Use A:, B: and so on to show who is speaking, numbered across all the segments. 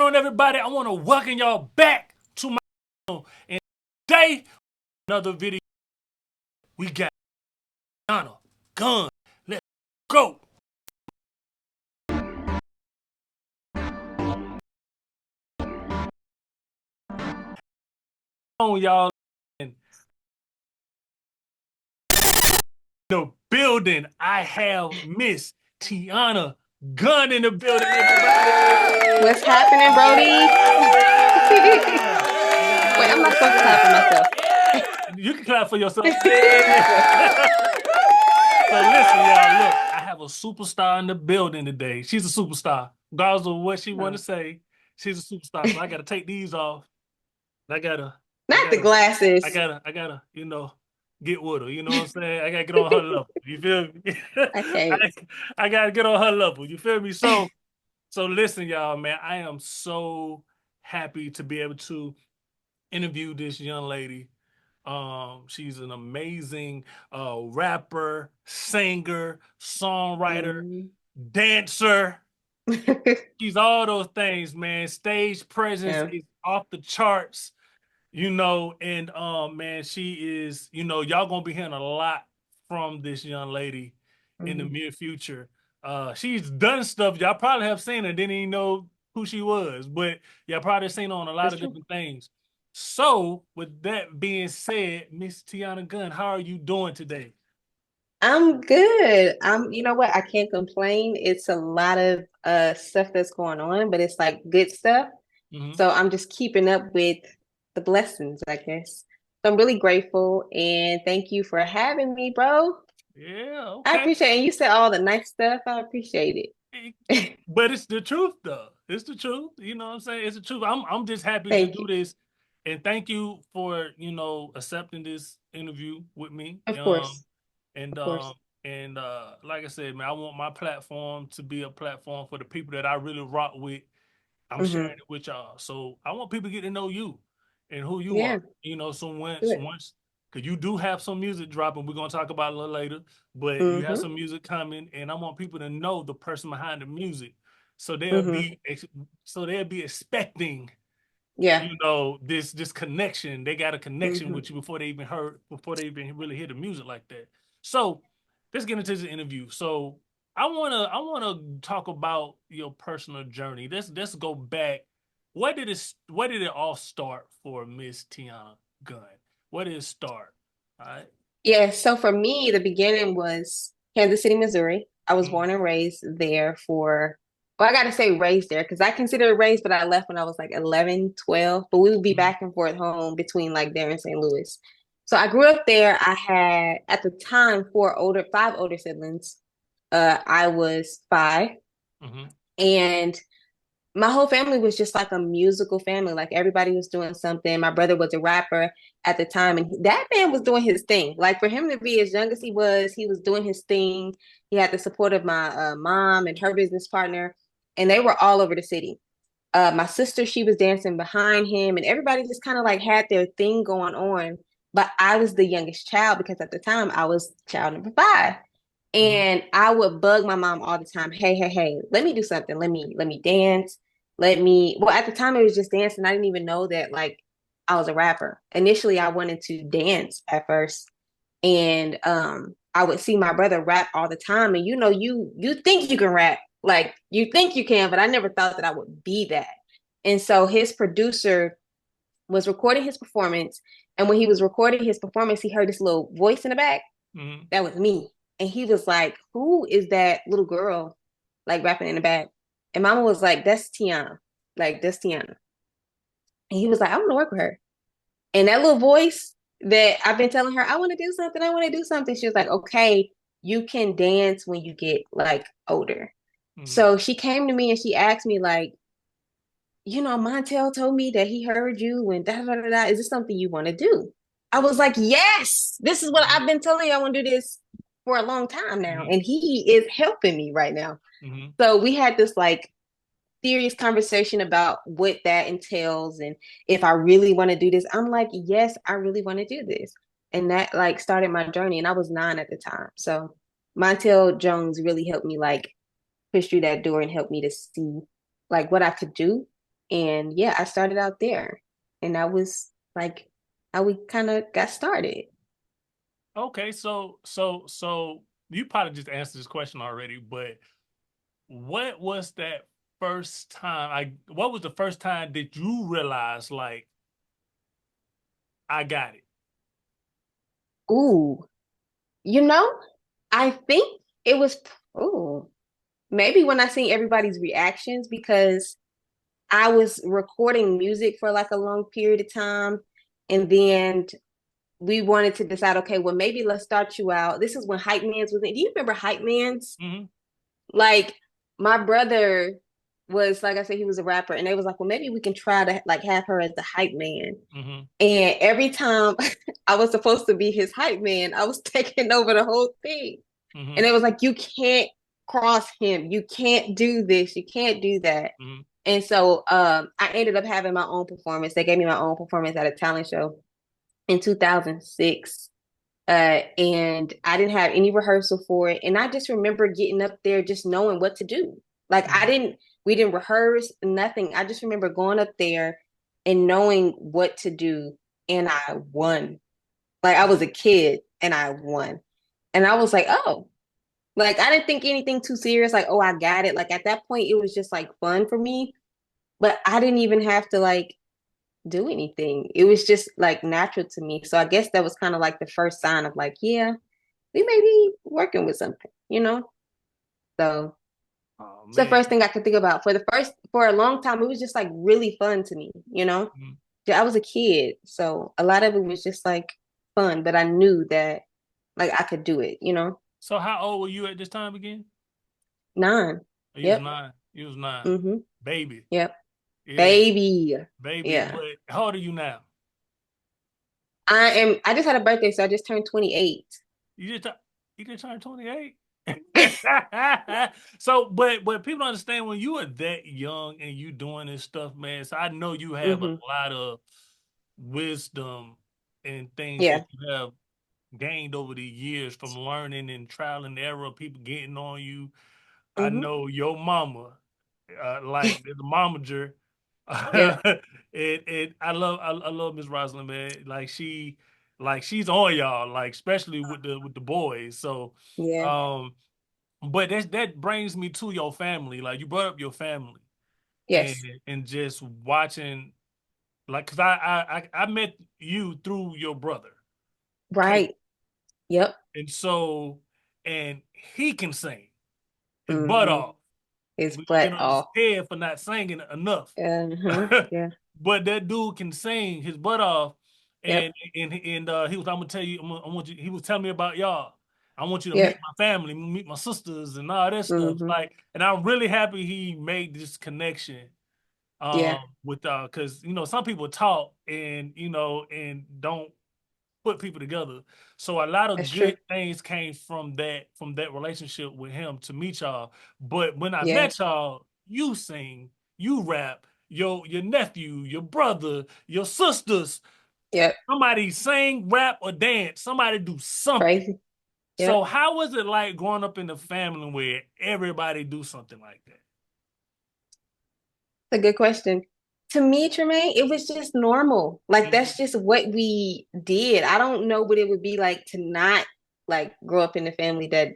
A: on, everybody? I want to welcome y'all back to my channel. And today, another video. We got Teiona Gunn. Let's go. On y'all in the building. I have Miss Teiona Gunn in the building, everybody.
B: What's happening, Brody? Wait, I'm not supposed to clap for myself.
A: You can clap for yourself. So listen, y'all, look, I have a superstar in the building today. She's a superstar. Regardless of what she want to say, she's a superstar. So I gotta take these off. I gotta
B: the glasses.
A: I gotta, get with her. You know what I'm saying? I gotta get on her level. You feel me?
B: Okay.
A: I gotta get on her level. You feel me? So listen, y'all, man. I am so happy to be able to interview this young lady. She's an amazing rapper, singer, songwriter, dancer. She's all those things, man. Stage presence is off the charts, and man, she is, y'all gonna be hearing a lot from this young lady in the near future. She's done stuff y'all probably have seen her, didn't even know who she was, but y'all probably seen her on a lot of different things. So, with that being said, Miss Teiona Gunn, how are you doing today?
B: I'm good. You know what? I can't complain. It's a lot of stuff that's going on, but it's like good stuff. So I'm just keeping up with the blessings, I guess. So I'm really grateful and thank you for having me, bro.
A: Yeah,
B: I appreciate it. And you said all the nice stuff. I appreciate it.
A: But it's the truth, though. It's the truth. You know what I'm saying? It's the truth. I'm just happy to do this. And thank you for, accepting this interview with me.
B: Of course.
A: And like I said, man, I want my platform to be a platform for the people that I really rock with. I'm sharing it with y'all. So I want people to get to know you and who you are. So once because you do have some music dropping, we're gonna talk about it a little later, but you have some music coming, and I want people to know the person behind the music. So they'll be expecting this connection. They got a connection with you before they even really hear the music like that. So let's get into the interview. So I wanna talk about your personal journey. Let's go back. Where did it all start for Miss Teiona Gunn? Where did it start? All right.
B: Yeah, so for me, the beginning was Kansas City, Missouri. I was born and raised there I got to say raised there because I consider it raised, but I left when I was like 11, 12. But we would be back and forth home between like there and St. Louis. So I grew up there. I had, at the time, five older siblings. I was 5. And my whole family was just like a musical family. Like everybody was doing something. My brother was a rapper at the time, and that man was doing his thing. Like for him to be as young as he was doing his thing. He had the support of my mom and her business partner, and they were all over the city. My sister, she was dancing behind him, and everybody just kind of like had their thing going on. But I was the youngest child because at the time I was child number 5. And I would bug my mom all the time. Hey, let me do something. Let me dance. Well, at the time it was just dancing. I didn't even know that like I was a rapper. Initially, I wanted to dance at first. And I would see my brother rap all the time. And you think you can rap, like you think you can, but I never thought that I would be that. And so his producer was recording his performance. And when he was recording his performance, he heard this little voice in the back. That was me. And he was like, who is that little girl like rapping in the back? And mama was like, that's Teiona. Like, that's Teiona. And he was like, I want to work with her. And that little voice that I've been telling her, I want to do something. She was like, okay, you can dance when you get like older. So she came to me and she asked me like, Montel told me that he heard you and da da da da. Is this something you want to do? I was like, yes, this is what I've been telling you. I want to do this for a long time now. And he is helping me right now. So we had this like serious conversation about what that entails. And if I really want to do this, I'm like, yes, I really want to do this. And that like started my journey. And I was 9 at the time. So Montel Jones really helped me like push through that door and help me to see like what I could do. And yeah, I started out there. And that was like how we kind of got started.
A: Okay, so you probably just answered this question already, but what was that first time? What was the first time that you realized like I got it?
B: Ooh, you know, I think it was, ooh, maybe when I seen everybody's reactions because I was recording music for like a long period of time. And then we wanted to decide, okay, well, maybe let's start you out. This is when Hype Mans was in. Do you remember Hype Mans?
A: Mm-hmm.
B: Like my brother was, like I said, he was a rapper, and they was like, well, maybe we can try to like have her as the hype man.
A: Mm-hmm.
B: And every time I was supposed to be his hype man, I was taking over the whole thing.
A: Mm-hmm.
B: And it was like, you can't cross him. You can't do this. You can't do that.
A: Mm-hmm.
B: And so I ended up having my own performance. They gave me my own performance at a talent show in 2006. And I didn't have any rehearsal for it. And I just remember getting up there just knowing what to do. Like
A: Mm-hmm.
B: we didn't rehearse nothing. I just remember going up there and knowing what to do. And I won. Like I was a kid and I won. And I was like, oh, like I didn't think anything too serious. Like, oh, I got it. Like at that point, it was just like fun for me. But I didn't even have to like do anything. It was just like natural to me. So I guess that was kind of like the first sign of like, yeah, we may be working with something, you know? So
A: Oh
B: it's the
A: man.
B: first thing I could think about. For a long time, it was just like really fun to me, you know?
A: Mm-hmm.
B: Yeah, I was a kid. So a lot of it was just like fun, but I knew that like I could do it, you know?
A: So how old were you at this time again?
B: 9.
A: Oh, you was
B: Yep.
A: 9. You was 9.
B: Mm-hmm.
A: Baby.
B: Yep.
A: Yeah,
B: Baby.
A: baby.
B: Yeah.
A: But how old are you now?
B: I just had a birthday, so I just turned 28.
A: You just you just turned 28. So, but people understand when you are that young and you doing this stuff, man. So I know you have a
B: Mm-hmm.
A: lot of wisdom and things that
B: Yeah.
A: you have gained over the years from learning and trial and error, people getting on you. I
B: Mm-hmm.
A: know your mama, like the momager.
B: Yeah.
A: I love Miss Rosalind, man. Like she's on y'all, like especially with the boys. So,
B: Yeah.
A: um, but that brings me to your family. Like you brought up your family and
B: Yes.
A: just watching, like, cause I met you through your brother, Kate,
B: Right. Yep.
A: and so and he can sing his butt
B: Mm-hmm.
A: off.
B: His
A: We're gonna
B: butt
A: get on his
B: off.
A: head for not singing enough.
B: Uh-huh. Yeah.
A: But that dude can sing his butt off,
B: Yep.
A: and he was. I'm gonna tell you. I want you. He was telling me about y'all. I want you to meet
B: Yep.
A: my family, meet my sisters, and all that stuff.
B: Mm-hmm.
A: Like, and I'm really happy he made this connection.
B: Yeah.
A: With because some people talk and and don't put people together. So a lot of
B: That's true.
A: good things came from that relationship with him to meet y'all. But when I
B: Yeah.
A: met y'all, you sing, you rap, your nephew, your brother, your sisters,
B: Yep.
A: somebody sing, rap, or dance. Somebody do something.
B: Crazy.
A: So
B: Yep.
A: how was it like growing up in a family where everybody do something like that?
B: It's a good question. To me, Tremaine, it was just normal. Like
A: Mm-hmm.
B: that's just what we did. I don't know what it would be like to not like grow up in a family that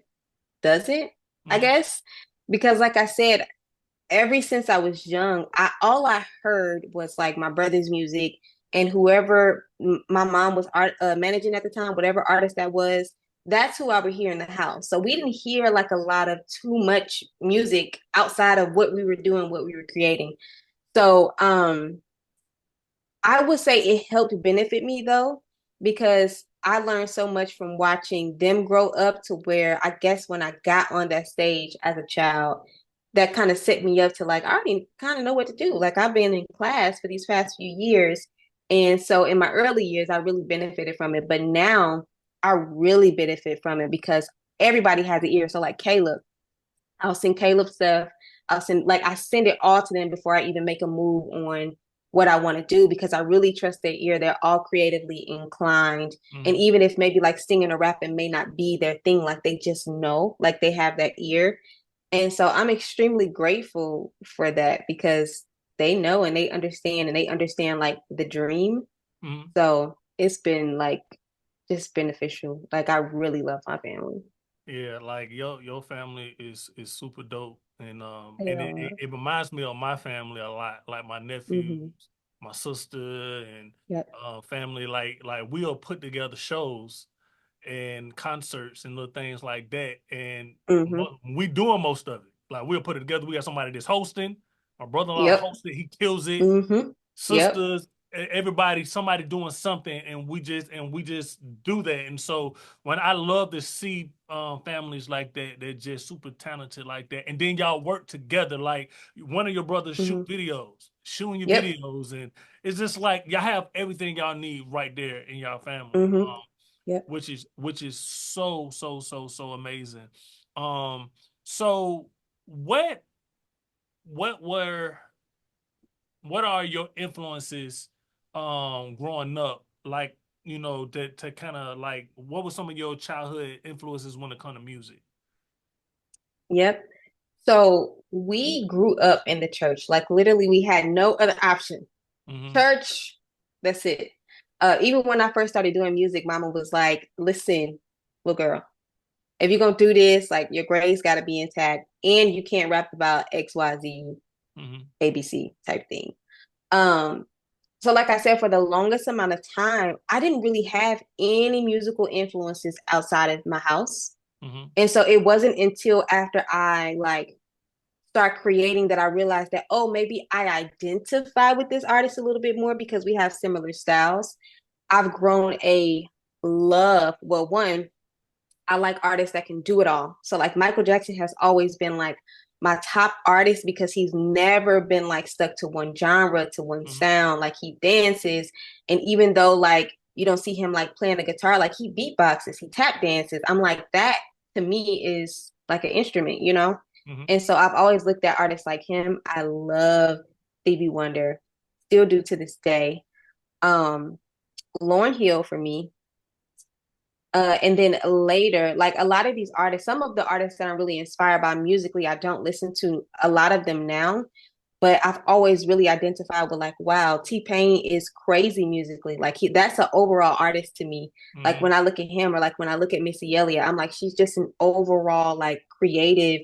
B: doesn't, I
A: Mm-hmm.
B: guess. Because like I said, ever since I was young, I all I heard was like my brother's music and whoever my mom was managing at the time, whatever artist that was, that's who I would hear in the house. So we didn't hear like a lot of too much music outside of what we were doing, what we were creating. So I would say it helped benefit me though, because I learned so much from watching them grow up to where I guess when I got on that stage as a child, that kind of set me up to like, I already kind of know what to do. Like I've been in class for these past few years. And so in my early years, I really benefited from it. But now I really benefit from it because everybody has an ear. So like Caleb, I'll send Caleb stuff. I send it all to them before I even make a move on what I want to do because I really trust their ear. They're all creatively inclined. And
A: Mm-hmm.
B: even if maybe like singing or rapping may not be their thing, like they just know, like they have that ear. And so I'm extremely grateful for that because they know and they understand like the dream.
A: Mhm.
B: So it's been like just beneficial. Like I really love my family.
A: Yeah, like your family is super dope, and
B: Yeah.
A: it reminds me of my family a lot, like my nephews,
B: Mm-hmm.
A: my sister, and
B: Yep.
A: family. Like we'll put together shows and concerts and little things like that, and
B: Mm-hmm.
A: we doing most of it. Like we'll put it together. We got somebody that's hosting. My brother-in-law
B: Yep.
A: hosted. He kills it.
B: Mm-hmm. Yep.
A: Sisters, everybody, somebody doing something, and we just do that. And so when I love to see families like that, they're just super talented like that, and then y'all work together. Like one of your brothers
B: Mm-hmm.
A: shooting your
B: Yep.
A: videos, and it's just like y'all have everything y'all need right there in y'all family.
B: Mm-hmm. Yep.
A: Which is so amazing. Um, so what what were what are your influences growing up, like, that to kind of like, what were some of your childhood influences when it comes to music?
B: Yep. So we grew up in the church. Like literally we had no other option.
A: Mm-hmm.
B: Church, that's it. Even when I first started doing music, mama was like, listen, little girl, if you're gonna do this, like your grades gotta be intact and you can't rap about XYZ
A: Mm-hmm.
B: ABC type thing. Um, so like I said, for the longest amount of time, I didn't really have any musical influences outside of my house.
A: Mm-hmm.
B: And so it wasn't until after I like start creating that I realized that, oh, maybe I identify with this artist a little bit more because we have similar styles. I've grown a love. Well, one, I like artists that can do it all. So like Michael Jackson has always been like my top artist because he's never been like stuck to one genre, to one
A: Mm-hmm.
B: sound. Like he dances. And even though like you don't see him like playing the guitar, like he beatboxes, he tap dances. I'm like, that to me is like an instrument, you know?
A: Mm-hmm.
B: And so I've always looked at artists like him. I love Stevie Wonder, still do to this day. Um, Lauryn Hill for me, and then later, like a lot of these artists, some of the artists that I'm really inspired by musically, I don't listen to a lot of them now, but I've always really identified with like, wow, T-Pain is crazy musically. Like that's an overall artist to me. Like
A: Mm-hmm.
B: when I look at him or like when I look at Missy Elliott, I'm like, she's just an overall like creative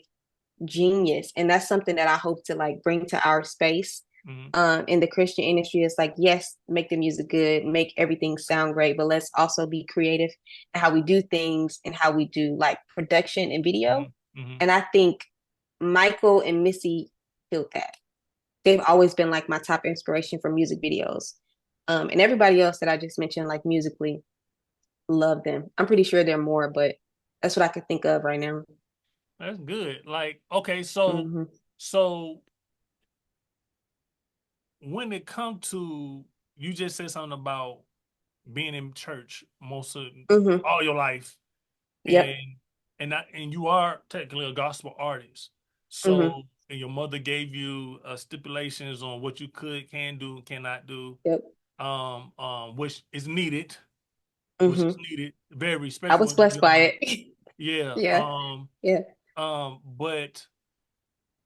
B: genius. And that's something that I hope to like bring to our space
A: Mm-hmm.
B: in the Christian industry. Is like, yes, make the music good, make everything sound great, but let's also be creative in how we do things and how we do like production and video.
A: Mm-hmm. Mm-hmm.
B: And I think Michael and Missy killed that. They've always been like my top inspiration for music videos. And everybody else that I just mentioned, like musically, love them. I'm pretty sure there are more, but that's what I could think of right now.
A: That's good. Like, okay, so
B: Hmm.
A: so when it comes to, you just said something about being in church most of
B: Hmm.
A: all your life,
B: Yep.
A: and and you are technically a gospel artist.
B: Hmm.
A: So, and your mother gave you stipulations on what you can do and cannot do,
B: Yep.
A: which is
B: Hmm.
A: needed, very,
B: I
A: especially
B: was
A: when you're
B: blessed by
A: young.
B: it.
A: Yeah.
B: Yeah. Yeah.
A: But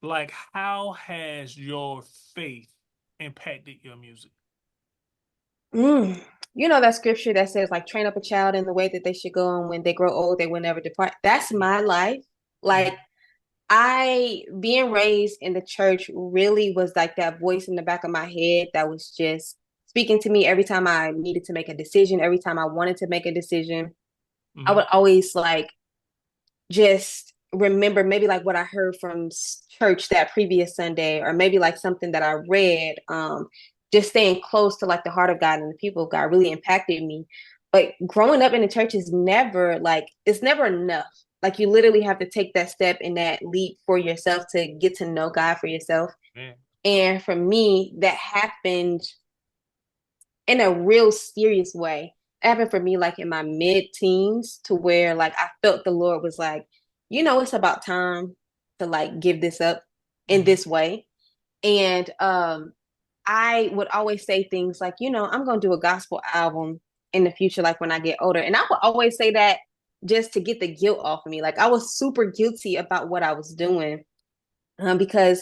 A: like, how has your faith impacted your music?
B: Mm. You know that scripture that says like train up a child in the way that they should go, and when they grow old they will never depart. That's my life. Like
A: Mm-hmm.
B: I being raised in the church really was like that voice in the back of my head that was just speaking to me every time I needed to make a decision, every time I wanted to make a decision. I
A: Mm-hmm.
B: would always like just remember maybe like what I heard from church that previous Sunday, or maybe like something that I read. Just staying close to like the heart of God and the people of God really impacted me. But growing up in the church is never like, it's never enough. Like you literally have to take that step and that leap for yourself to get to know God for yourself.
A: Man.
B: And for me, that happened in a real serious way. It happened for me like in my mid-teens, to where like I felt the Lord was like, you know, it's about time to like give this up in
A: Mm-hmm.
B: this way. And I would always say things like, you know, I'm gonna do a gospel album in the future, like when I get older. And I would always say that just to get the guilt off of me. Like I was super guilty about what I was doing, because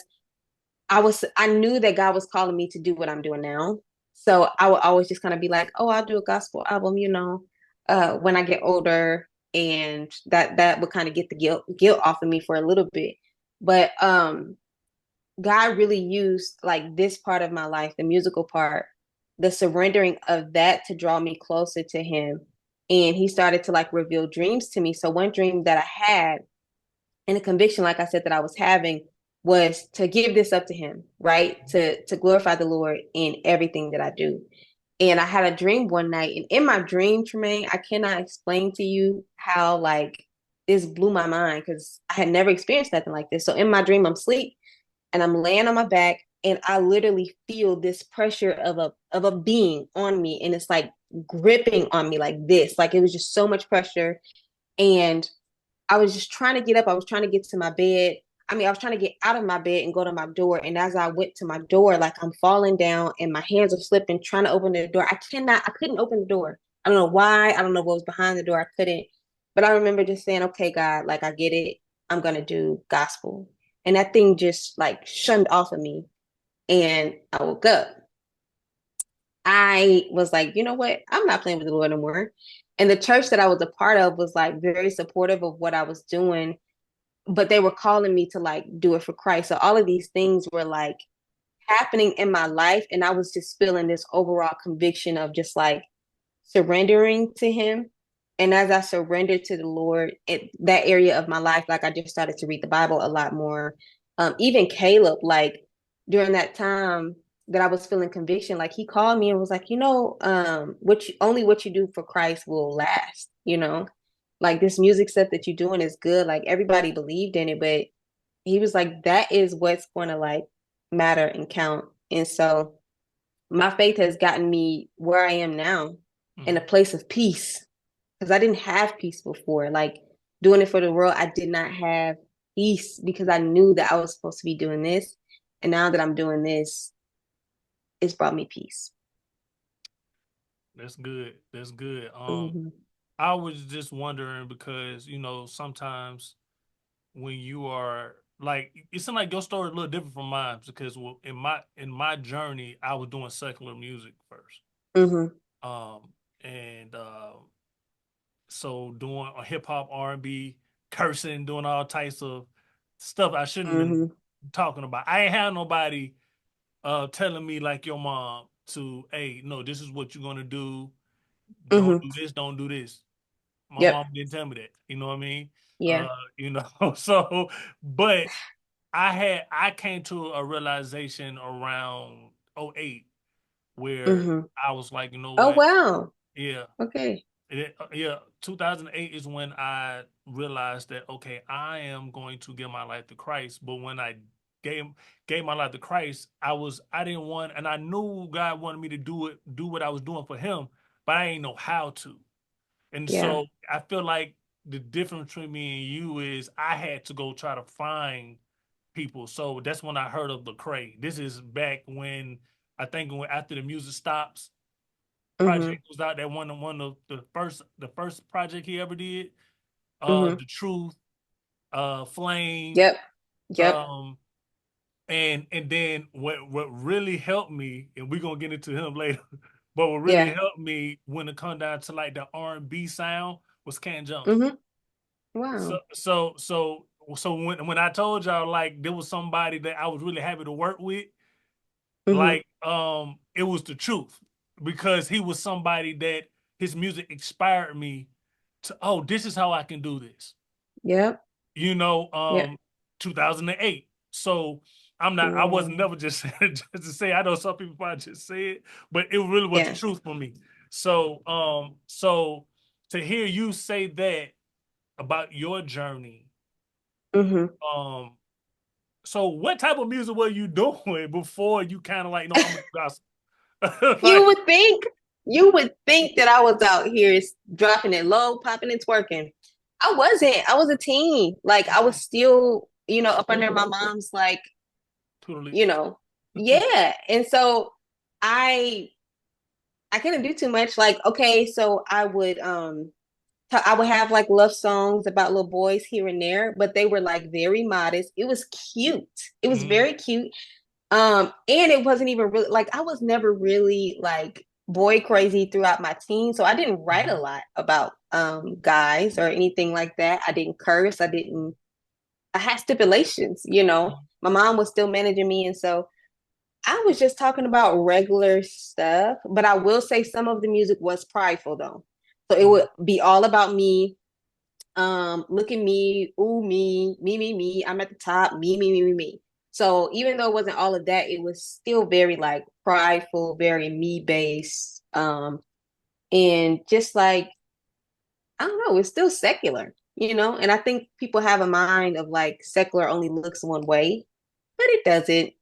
B: I knew that God was calling me to do what I'm doing now. So I would always just kind of be like, oh, I'll do a gospel album, when I get older, and that would kind of get the guilt off of me for a little bit. But God really used like this part of my life, the musical part, the surrendering of that to draw me closer to him. And he started to like reveal dreams to me. So one dream that I had, and a conviction, like I said, that I was having, was to give this up to him, right? To glorify the Lord in everything that I do. And I had a dream one night, and in my dream, Tramaine, I cannot explain to you how like this blew my mind because I had never experienced nothing like this. So in my dream, I'm asleep and I'm laying on my back, and I literally feel this pressure of a being on me, and it's like gripping on me like this. Like it was just so much pressure. And I was just trying to get up. I was trying to get to my bed. I mean, I was trying to get out of my bed and go to my door. And as I went to my door, like I'm falling down and my hands are slipping, trying to open the door. I couldn't open the door. I don't know why. I don't know what was behind the door. I couldn't. But I remember just saying, okay, God, like I get it. I'm going to do gospel. And that thing just like shunned off of me. And I woke up. I was like, you know what? I'm not playing with the Lord no more. And the church that I was a part of was like very supportive of what I was doing, but they were calling me to like do it for Christ. So all of these things were like happening in my life. And I was just feeling this overall conviction of just like surrendering to him. And as I surrendered to the Lord, that area of my life, like I just started to read the Bible a lot more. Even Caleb, like during that time that I was feeling conviction, like he called me and was like, what you do for Christ will last, like this music stuff that you're doing is good. Like everybody believed in it, but he was like, that is what's going to like matter and count. And so my faith has gotten me where I am now, in a
A: Mm.
B: place of peace, because I didn't have peace before. Like doing it for the world, I did not have peace because I knew that I was supposed to be doing this. And now that I'm doing this, it's brought me peace.
A: That's good. That's good.
B: Mm-hmm.
A: I was just wondering because sometimes when you are like, it seems like your story is a little different from mine because in my journey, I was doing secular music first,
B: Mm-hmm.
A: and so doing a hip hop, R&B, cursing, doing all types of stuff I shouldn't have been
B: Mm-hmm.
A: talking about. I ain't had nobody telling me like your mom to, hey, no, this is what you're gonna do. Don't
B: Mm-hmm.
A: do this. Don't do this. My
B: Yep.
A: mom didn't tell me that. You know what I mean?
B: Yeah.
A: Uh, so but I came to a realization around '08 where
B: Mm-hmm.
A: I was like, you know
B: Oh
A: what?
B: wow.
A: Yeah.
B: Okay.
A: Yeah, 2008 is when I realized that okay, I am going to give my life to Christ. But when I gave gave my life to Christ, I didn't want, and I knew God wanted me to do what I was doing for Him, but I didn't know how to. And
B: Yeah.
A: so I feel like the difference between me and you is I had to go try to find people. So that's when I heard of Lecrae. This is back when I think when after the music stops
B: Mm-hmm.
A: project was out, that one of the first project he ever did.
B: Mm-hmm.
A: The Truth, Flame,
B: Yep. Yep.
A: um, and then what really helped me, and we're gonna get into him later, but what really
B: Yeah.
A: helped me when it come down to like the R&B sound was Canton Jones.
B: Mm-hmm.
A: So
B: Wow.
A: so so so when I told y'all like there was somebody that I was really happy to work with,
B: Mm-hmm.
A: like it was the truth because he was somebody that his music inspired me to, oh, this is how I can do this.
B: Yep.
A: You know,
B: Yep.
A: 2008. So I
B: Yeah.
A: wasn't never just saying just to say, I know some people probably just say it, but it really was the
B: Yeah.
A: truth for me. So to hear you say that about your journey,
B: Mm-hmm.
A: um, so what type of music were you doing before you kind of like, no, I'm a gospel?
B: You
A: Like,
B: would think, you would think that I was out here dropping it low, popping and twerking. I wasn't. I was a teen. Like I was still, up under my mom's like,
A: totally.
B: you know, yeah. And so I I couldn't do too much. Like, okay, so I would have like love songs about little boys here and there, but they were like very modest. It was cute. It was
A: Mm,
B: very cute. And it wasn't even really like I was never really like boy crazy throughout my teens. So I didn't write a
A: Mhm.
B: lot about guys or anything like that. I didn't curse. I had stipulations, you know.
A: Mhm.
B: My mom was still managing me, and so I was just talking about regular stuff. But I will say some of the music was prideful though. So it would
A: Mhm.
B: be all about me. Look at me, ooh, me, I'm at the top, me. So even though it wasn't all of that, it was still very like prideful, very me based. And just like, I don't know, it's still secular, you know? And I think people have a mind of like secular only looks one way, but it doesn't.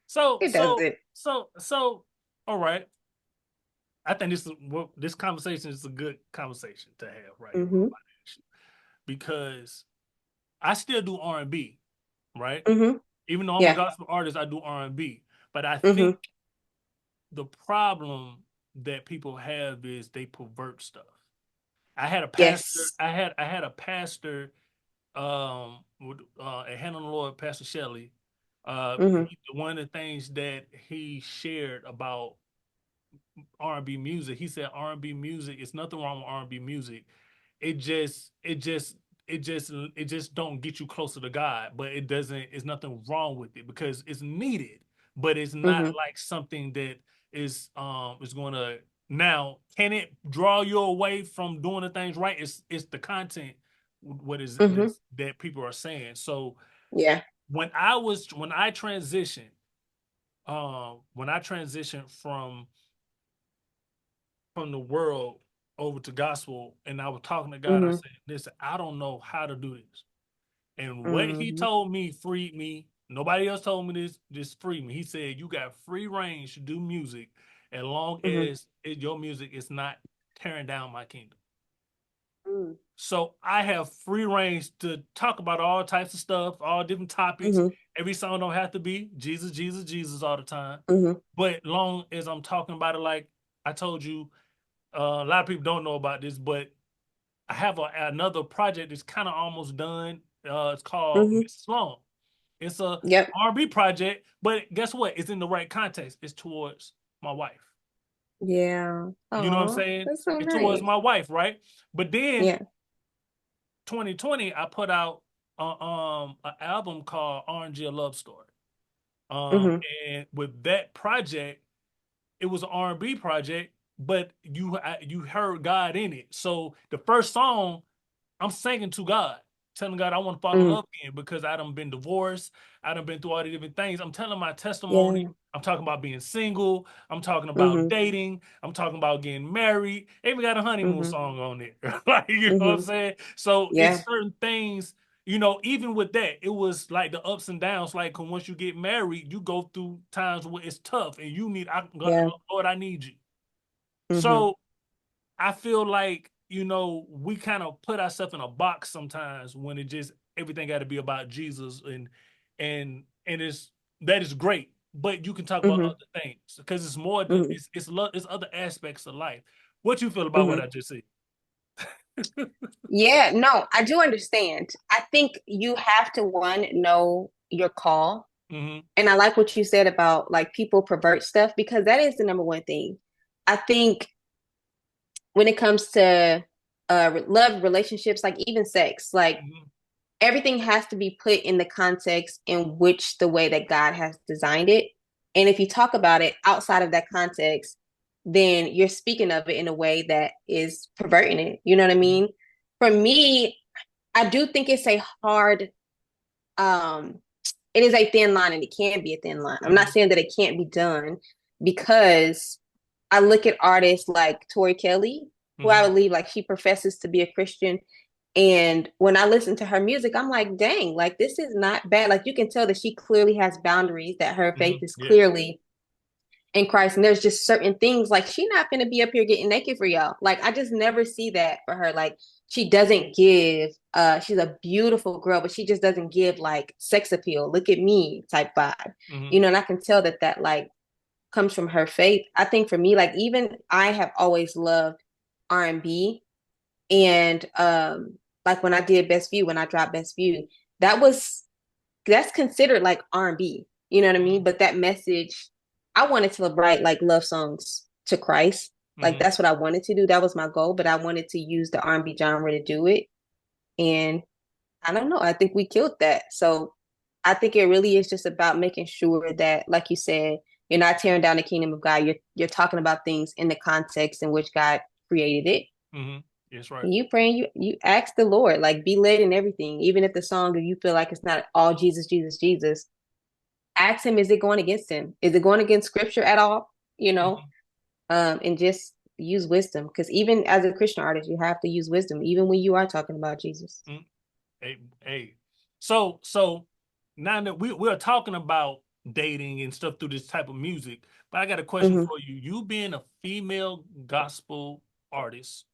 A: So,
B: It
A: so,
B: doesn't.
A: so, all right. I think this conversation is a good conversation to have right here
B: Mm-hmm.
A: because I still do R&B, right?
B: Mm-hmm.
A: Even though I'm a
B: Yeah.
A: gospel artist, I do R&B. But I think
B: Mm-hmm.
A: the problem that people have is they pervert stuff. I had a pastor.
B: Yes.
A: I had a pastor at Hannah Lord, Pastor Shelley.
B: Mm-hmm.
A: One of the things that he shared about R&B music, he said R&B music is nothing wrong with R&B music. It just it just it just don't get you closer to God, but it doesn't. It's nothing wrong with it because it's needed, but it's not
B: Mm-hmm.
A: like something that is going to now. Can it draw you away from doing the things right? It's the content. What is
B: Mm-hmm.
A: this that people are saying? So
B: Yeah.
A: when I transitioned from the world over to gospel, and I was talking to God, I
B: Mm-hmm.
A: said, "Listen, I don't know how to do this." And what He
B: Mm-hmm.
A: told me freed me. Nobody else told me this. Just freed me. He said, "You got free range to do music, as long
B: Mm-hmm.
A: as your music is not tearing down my kingdom."
B: Mm-hmm.
A: So I have free range to talk about all types of stuff, all different topics.
B: Mm-hmm.
A: Every song don't have to be Jesus, Jesus, Jesus all the time.
B: Mm-hmm.
A: But long as I'm talking about it, like I told you, a lot of people don't know about this, but I have another project that's kind of almost done. It's called
B: Mm-hmm.
A: Mrs. Long. It's a
B: Yep.
A: R&B project, but guess what? It's in the right context. It's towards my wife.
B: Yeah.
A: You know what I'm
B: Oh,
A: saying?
B: that's so
A: It's towards
B: nice.
A: my wife, right? But then
B: Yeah.
A: 2020, I put out an album called RNG A Love Story. Um,
B: Mm-hmm.
A: and with that project, it was an R&B project, but you heard God in it. So the first song I'm singing to God, telling God I want to fall in
B: Mm-hmm.
A: love again because I done been divorced. I done been through all the different things. I'm telling my testimony.
B: Yeah.
A: I'm talking about being single. I'm talking about
B: Mm-hmm.
A: dating. I'm talking about getting married. Even got a honeymoon
B: Mm-hmm.
A: song on there. Like, you know what I'm
B: Mm-hmm.
A: saying? So it's
B: Yeah.
A: certain things, even with that, it was like the ups and downs. Like, 'cause once you get married, you go through times where it's tough and
B: Yeah.
A: Lord, I need you.
B: Mm-hmm.
A: So I feel like, we kind of put ourselves in a box sometimes when it just everything got to be about Jesus and it's that is great, but you can talk about
B: Mm-hmm.
A: other things because it's more than
B: Mm-hmm.
A: it's other aspects of life. What you feel about what
B: Mm-hmm.
A: I just said?
B: Yeah, no, I do understand. I think you have to one know your call.
A: Hmm.
B: And I like what you said about like people pervert stuff because that is the number one thing. I think when it comes to love, relationships, like even sex, like
A: Hmm.
B: everything has to be put in the context in which the way that God has designed it. And if you talk about it outside of that context, then you're speaking of it in a way that is perverting it. You know what I mean? For me, I do think it's a hard um it is a thin line and it can be a thin line. I'm not
A: Hmm.
B: saying that it can't be done because I look at artists like Tori Kelly, who I
A: Hmm.
B: believe like she professes to be a Christian. And when I listen to her music, I'm like, dang, like this is not bad. Like you can tell that she clearly has boundaries, that her faith
A: Hmm.
B: is
A: Yes.
B: clearly in Christ. And there's just certain things like she not gonna be up here getting naked for y'all. Like I just never see that for her. Like she doesn't give she's a beautiful girl, but she just doesn't give like sex appeal. Look at me type vibe.
A: Hmm.
B: You know, and I can tell that like comes from her faith. I think for me, like even I have always loved R&B and like when I did Best View, when I dropped Best View, that was that's considered like R&B. You know what I mean?
A: Mhm.
B: But that message, I wanted to write like love songs to Christ. Like
A: Mhm.
B: that's what I wanted to do. That was my goal, but I wanted to use the R&B genre to do it. And I don't know. I think we killed that. So I think it really is just about making sure that, like you said, you're not tearing down the kingdom of God. You're talking about things in the context in which God created it.
A: Mhm. Yes, right.
B: And you praying, you ask the Lord, like be led in everything. Even if the song, if you feel like it's not all Jesus, Jesus, Jesus, ask him, is it going against him? Is it going against scripture at all? You know?
A: Mhm.
B: And just use wisdom. Because even as a Christian artist, you have to use wisdom, even when you are talking about Jesus.
A: Mhm. Hey, hey. So now that we are talking about dating and stuff through this type of music, but I got a question
B: Mm-hmm.
A: for you. You being a female gospel artist,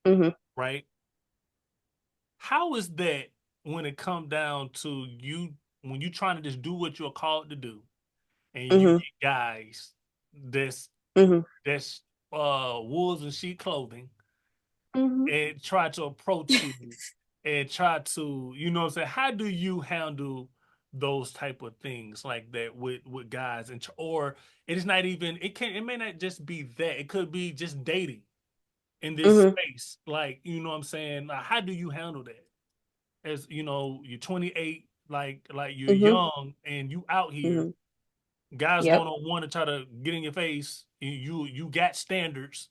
B: Mm-hmm.
A: right? How is that when it come down to you when you trying to just do what you're called to do and you
B: Mm-hmm.
A: get guys that's
B: Mm-hmm.
A: that's wolves in sheep clothing
B: Mm-hmm.
A: and try to approach you and try to, you know what I'm saying? How do you handle those type of things like that with guys and or it is not even it may not just be that. It could be just dating in this
B: Mm-hmm.
A: space. Like, you know what I'm saying? Like, how do you handle that? As you know, you're 28, like you're
B: Mm-hmm.
A: young and you out here.
B: Mm-hmm.
A: Guys
B: Yep.
A: gonna want to try to get in your face. You got standards.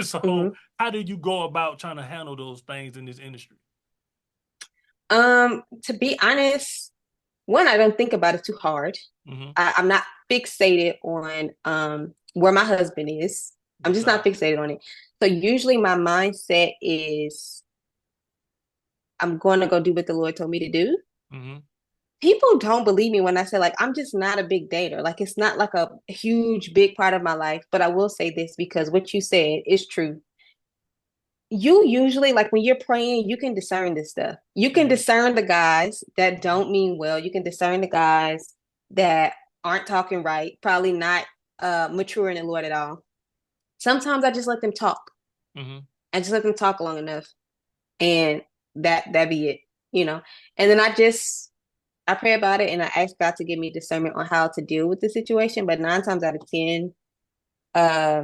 A: So
B: Mm-hmm.
A: how do you go about trying to handle those things in this industry?
B: To be honest, one, I don't think about it too hard.
A: Hmm.
B: I'm not fixated on where my husband is. I'm
A: Good
B: just not
A: job.
B: fixated on it. So usually my mindset is I'm going to go do what the Lord told me to do.
A: Hmm.
B: People don't believe me when I say like I'm just not a big dater. Like it's not like a huge big part of my life, but I will say this because what you said is true. You usually like when you're praying, you can discern this stuff. You can
A: Hmm.
B: discern the guys that
A: Hmm.
B: don't mean well. You can discern the guys that aren't talking right, probably not mature in the Lord at all. Sometimes I just let them talk.
A: Hmm.
B: I just let them talk long enough and that be it, you know. And then I pray about it and I ask God to give me discernment on how to deal with the situation. But 9 times out of 10, uh,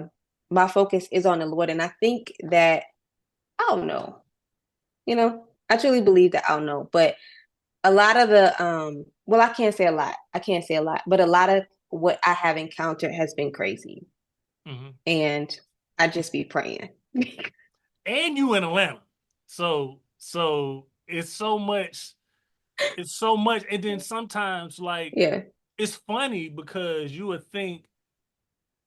B: my focus is on the Lord. And I think that I don't know, you know, I truly believe that I'll know. But a lot of the well, I can't say a lot. I can't say a lot, but a lot of what I have encountered has been crazy.
A: Hmm.
B: And I just be praying.
A: And you in Atlanta. So it's so much. And then sometimes like
B: Yeah.
A: it's funny because you would think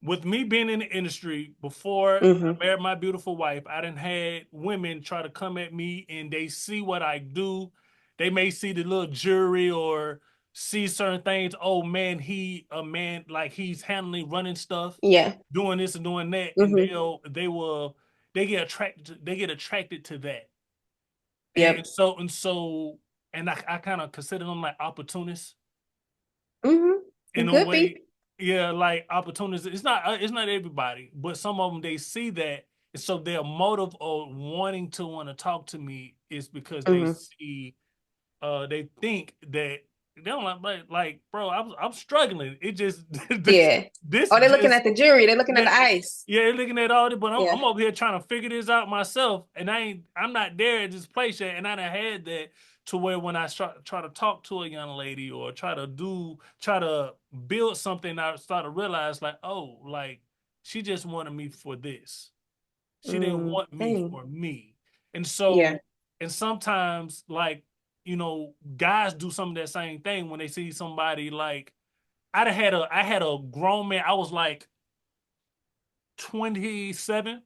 A: with me being in the industry before I
B: Mm-hmm.
A: married my beautiful wife, I done had women try to come at me and they see what I do. They may see the little jury or see certain things. Oh man, he a man like he's handling running stuff,
B: Yeah.
A: doing this and doing that, and
B: Mm-hmm.
A: they get attracted to that. And
B: Yep.
A: I kind of consider them like opportunists
B: Mm-hmm.
A: in a
B: Could
A: way.
B: be.
A: Yeah, like opportunities. It's not everybody, but some of them they see that, and so their motive of wanting to want to talk to me is because they
B: Mm-hmm.
A: see they think that they don't like bro, I'm struggling. It just
B: Yeah.
A: this
B: Oh, they're looking
A: just
B: at the jury. They're looking at
A: yeah,
B: the ice.
A: yeah, looking at all this, but
B: Yeah.
A: I'm over here trying to figure this out myself, and I'm not there at this place yet, and I done had that to where when I try to talk to a young lady or try to build something, I start to realize like, oh, like she just wanted me for this. She didn't
B: Mm,
A: want me
B: dang.
A: for me, and
B: Yeah.
A: sometimes like guys do some of that same thing when they see somebody like I had a grown man. I was like 27,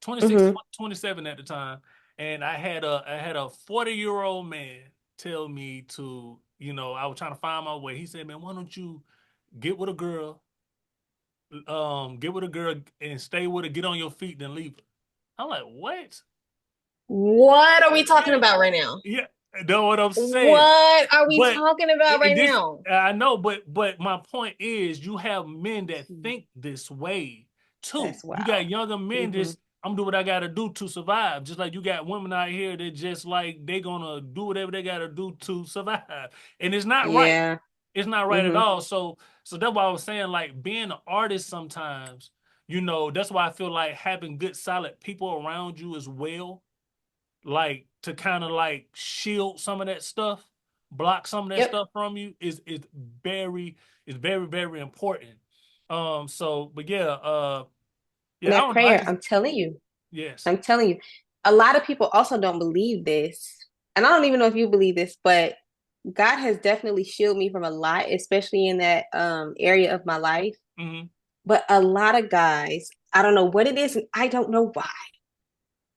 A: 26,
B: Mm-hmm.
A: 27 at the time. And I had a 40-year-old man tell me to, I was trying to find my way. He said, man, why don't you get with a girl, get with a girl and stay with her, get on your feet, then leave her. I'm like, what?
B: What are we talking
A: Yeah,
B: about right now?
A: yeah, know what I'm saying.
B: What are we
A: But
B: talking about right
A: this
B: now?
A: I know, but my point is, you have men that think this way too.
B: That's
A: You got
B: wow.
A: younger men
B: Mm-hmm.
A: just I'm doing what I gotta do to survive. Just like you got women out here that just like they gonna do whatever they gotta do to survive, and it's not right.
B: Yeah.
A: It's not right at
B: Mm-hmm.
A: all. So that's why I was saying, like, being an artist sometimes, that's why I feel like having good solid people around you as well, like to kind of like shield some of that stuff, block some of that
B: Yep.
A: stuff from you is very very important. But yeah,
B: And
A: yeah, I
B: that
A: don't know. I
B: prayer,
A: just
B: I'm telling you,
A: yes.
B: I'm telling you, a lot of people also don't believe this. And I don't even know if you believe this, but God has definitely shielded me from a lot, especially in that area of my life.
A: Hmm.
B: But a lot of guys, I don't know what it is, and I don't know why,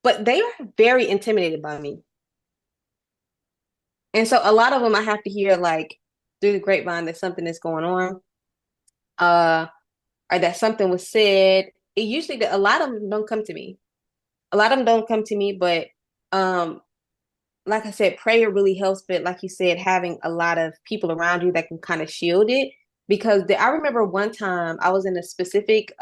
B: but they are very intimidated by me. And so a lot of them I have to hear like through the grapevine that something is going on, uh, or that something was said. It usually a lot of them don't come to me. A lot of them don't come to me, but um, like I said, prayer really helps. But like you said, having a lot of people around you that can kind of shield it. Because I remember one time I was in a specific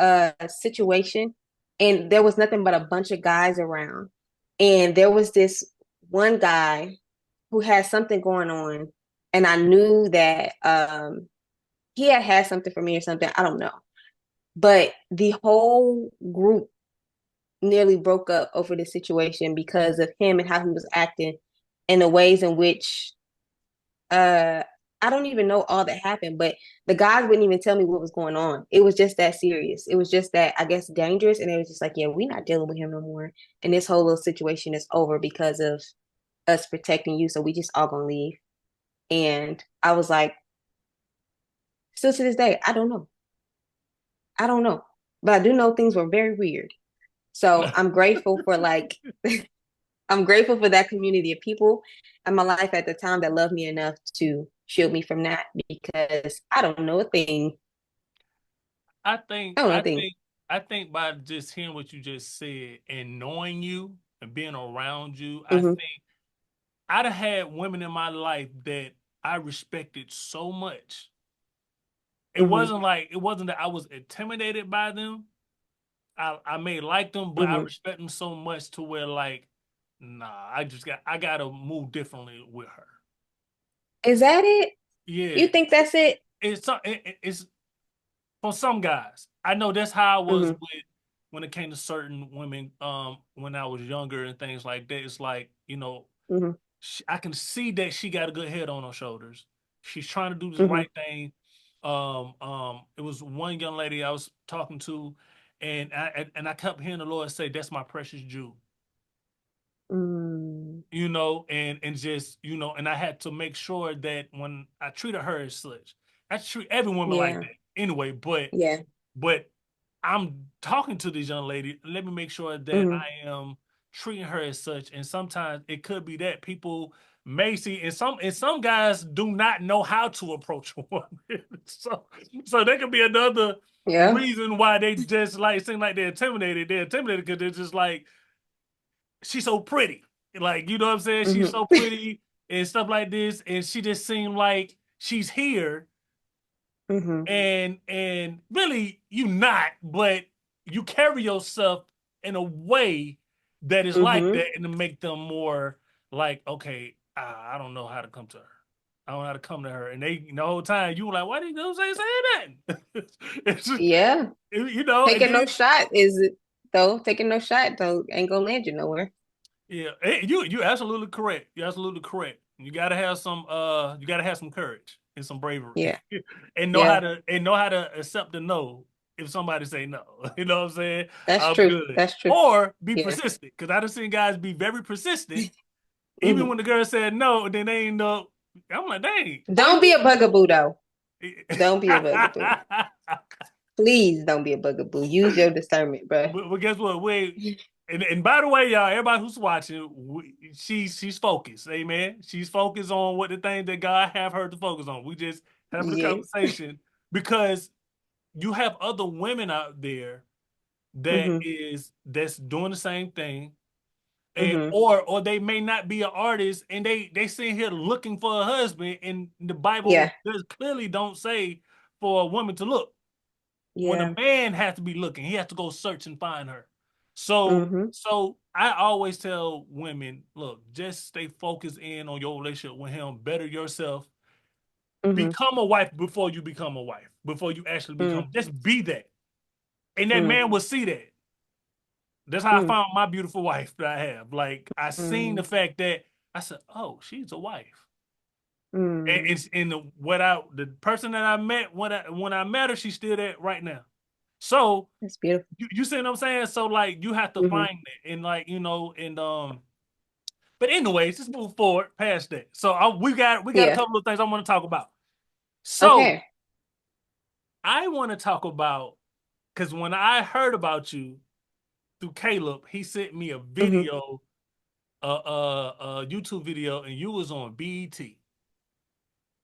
B: situation, and there was nothing but a bunch of guys around, and there was this one guy who had something going on, and I knew that he had something for me or something. I don't know, but the whole group nearly broke up over the situation because of him and how he was acting and the ways in which uh I don't even know all that happened, but the guys wouldn't even tell me what was going on. It was just that serious. It was just that, I guess, dangerous. And it was just like, yeah, we're not dealing with him no more. And this whole little situation is over because of us protecting you. So we just all gonna leave. And I was like, still to this day, I don't know. I don't know. But I do know things were very weird. So I'm grateful for like I'm grateful for that community of people in my life at the time that loved me enough to shield me from that because I don't know a thing.
A: I think
B: I don't know a
A: I
B: thing.
A: think I think by just hearing what you just said and knowing you and being around you, I
B: Hmm.
A: think I'd have had women in my life that I respected so much.
B: Hmm.
A: It wasn't that I was intimidated by them. I may like them, but I
B: Hmm.
A: respect them so much to where like, nah, I gotta move differently with her.
B: Is that it?
A: Yeah,
B: You think that's it?
A: it's for some guys. I know that's how I was
B: Hmm.
A: with when it came to certain women. When I was younger and things like that. It's like
B: Hmm.
A: I can see that she got a good head on her shoulders. She's trying to do the
B: Hmm.
A: right thing. It was one young lady I was talking to, and I kept hearing the Lord say, "That's my precious Jew."
B: Mm.
A: And just and I had to make sure that when I treated her as such, I treat every woman like
B: Yeah.
A: that anyway.
B: Yeah.
A: But I'm talking to this young lady. Let me make sure that
B: Hmm.
A: I am treating her as such. And sometimes it could be that people may see, and some guys do not know how to approach a woman. So that could be another
B: Yeah.
A: reason why they just like seem like they're intimidated. They're intimidated because they're just like she's so pretty. Like, you know what I'm saying? She's
B: Hmm.
A: so pretty and stuff like this. And she just seemed like she's here.
B: Hmm.
A: And really you not, but you carry yourself in a way that is like
B: Hmm.
A: that and to make them more like, okay, I don't know how to come to her. I don't know how to come to her. And they the whole time you were like, why didn't you say that? It's just,
B: Yeah.
A: and
B: Taking no
A: then
B: shot is it though? Taking no shot though ain't gonna land you nowhere.
A: yeah, you absolutely correct. You're absolutely correct. You gotta have some courage and some bravery
B: Yeah.
A: and
B: Yeah.
A: know how to accept the no if somebody say no. You know what I'm saying?
B: That's
A: I'm
B: true.
A: good.
B: That's true.
A: Or be
B: Yeah.
A: persistent. Because I done seen guys be very persistent. Even
B: Hmm.
A: when the girl said no, then they ain't know. I'm like, dang, boy,
B: Don't be a bugaboo though.
A: you
B: Don't be a bugaboo. Please don't be a bugaboo. Use your discernment, bruh.
A: but guess what? And by the way, y'all, everybody who's watching, she's focused. Amen. She's focused on what the thing that God have her to focus on. We just having a
B: Yes.
A: conversation because you have other women out there
B: Hmm.
A: that's doing the same thing, and
B: Hmm.
A: or they may not be an artist, and they sitting here looking for a husband, and the Bible
B: Yeah.
A: does clearly don't say for a woman to look when a
B: Yeah.
A: man has to be looking, he has to go search and find her. So,
B: Hmm.
A: so I always tell women, look, just stay focused in on your relationship with him, better yourself,
B: Mm-hmm.
A: become a wife before you become a wife, before you actually become.
B: Mm-hmm.
A: Just be that, and that
B: Mm-hmm.
A: man will see that. That's how I found my beautiful wife that I have. Like I seen the
B: Mm-hmm.
A: fact that I said, "Oh, she's a wife." And
B: Mm-hmm.
A: it's in the person that I met when I met her, she's still there right now. So
B: That's beautiful.
A: you see what I'm saying? So like you have to
B: Mm-hmm.
A: find that and like and but anyways, let's move forward past that. So we got a
B: Yeah.
A: couple of things I want to talk about. So
B: Okay.
A: I want to talk about because when I heard about you through Caleb, he sent me a
B: Mm-hmm.
A: video, a YouTube video, and you was on BET.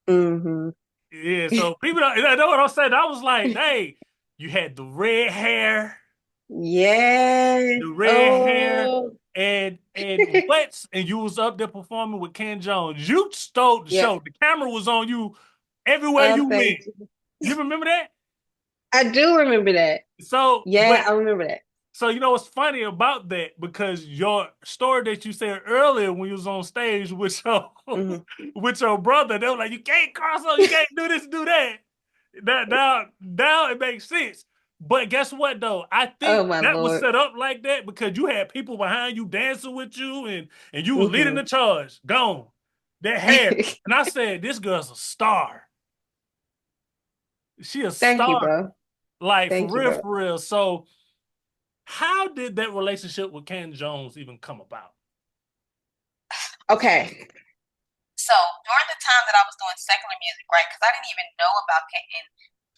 B: Mm-hmm.
A: Yeah, so people don't know what I'm saying. I was like, hey, you had
B: Yes.
A: the red hair,
B: Oh.
A: and what? And you was up there performing with Canton Jones. You stole the
B: Yep.
A: show. The camera was on you everywhere
B: Oh,
A: you went.
B: thank you.
A: You remember that?
B: I do remember that.
A: So,
B: Yeah,
A: but
B: I remember that.
A: so you know what's funny about that? Because your story that you said earlier when you was on stage with your
B: Mm-hmm.
A: with your brother, they were like, you can't cross over, you can't do this, do that. That now it makes sense. But guess what though? I
B: Oh
A: think
B: my
A: that was
B: Lord.
A: set up like that because you had people behind you dancing with you and you were leading
B: Mm-hmm.
A: the charge. Gone. That hair. And I said, this girl's a star. She a
B: Thank you,
A: star.
B: bro.
A: Like for
B: Thank you,
A: real,
B: bro.
A: for real. So how did that relationship with Ken Jones even come about?
B: Okay. So during the time that I was doing secular music, right? Because I didn't even know about Canton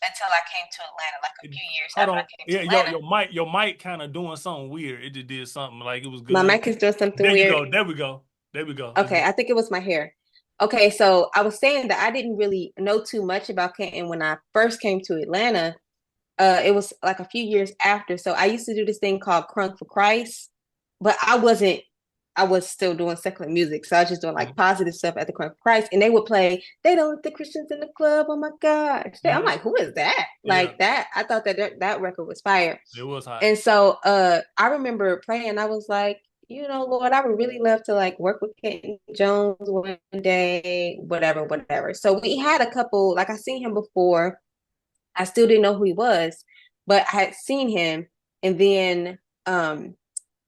B: until I came to Atlanta, like a few years
A: Hold
B: after
A: on.
B: I came to
A: Yeah,
B: Atlanta.
A: your mic kind of doing something weird. It just did something like it was
B: My
A: good.
B: mic is doing something
A: There you
B: weird.
A: go. There we go. There we go. It's
B: Okay, I think it was my hair. Okay, so I was saying that I didn't really know too much about Canton when I first came to Atlanta. It was like a few years after. So I used to do this thing called Crunk for Christ, but I was still doing secular music. So I was just doing like
A: Mhm.
B: positive stuff at the Crunk for Christ. And they would play, they don't let the Christians in the club. Oh my gosh. I'm
A: Mhm.
B: like, who is that?
A: Yeah,
B: Like that. I thought that record was fire.
A: it was hot.
B: And so I remember praying, I was like, you know, Lord, I would really love to like work with Canton Jones one day, whatever, whatever. So we had a couple, like I seen him before. I still didn't know who he was, but I had seen him. And then um,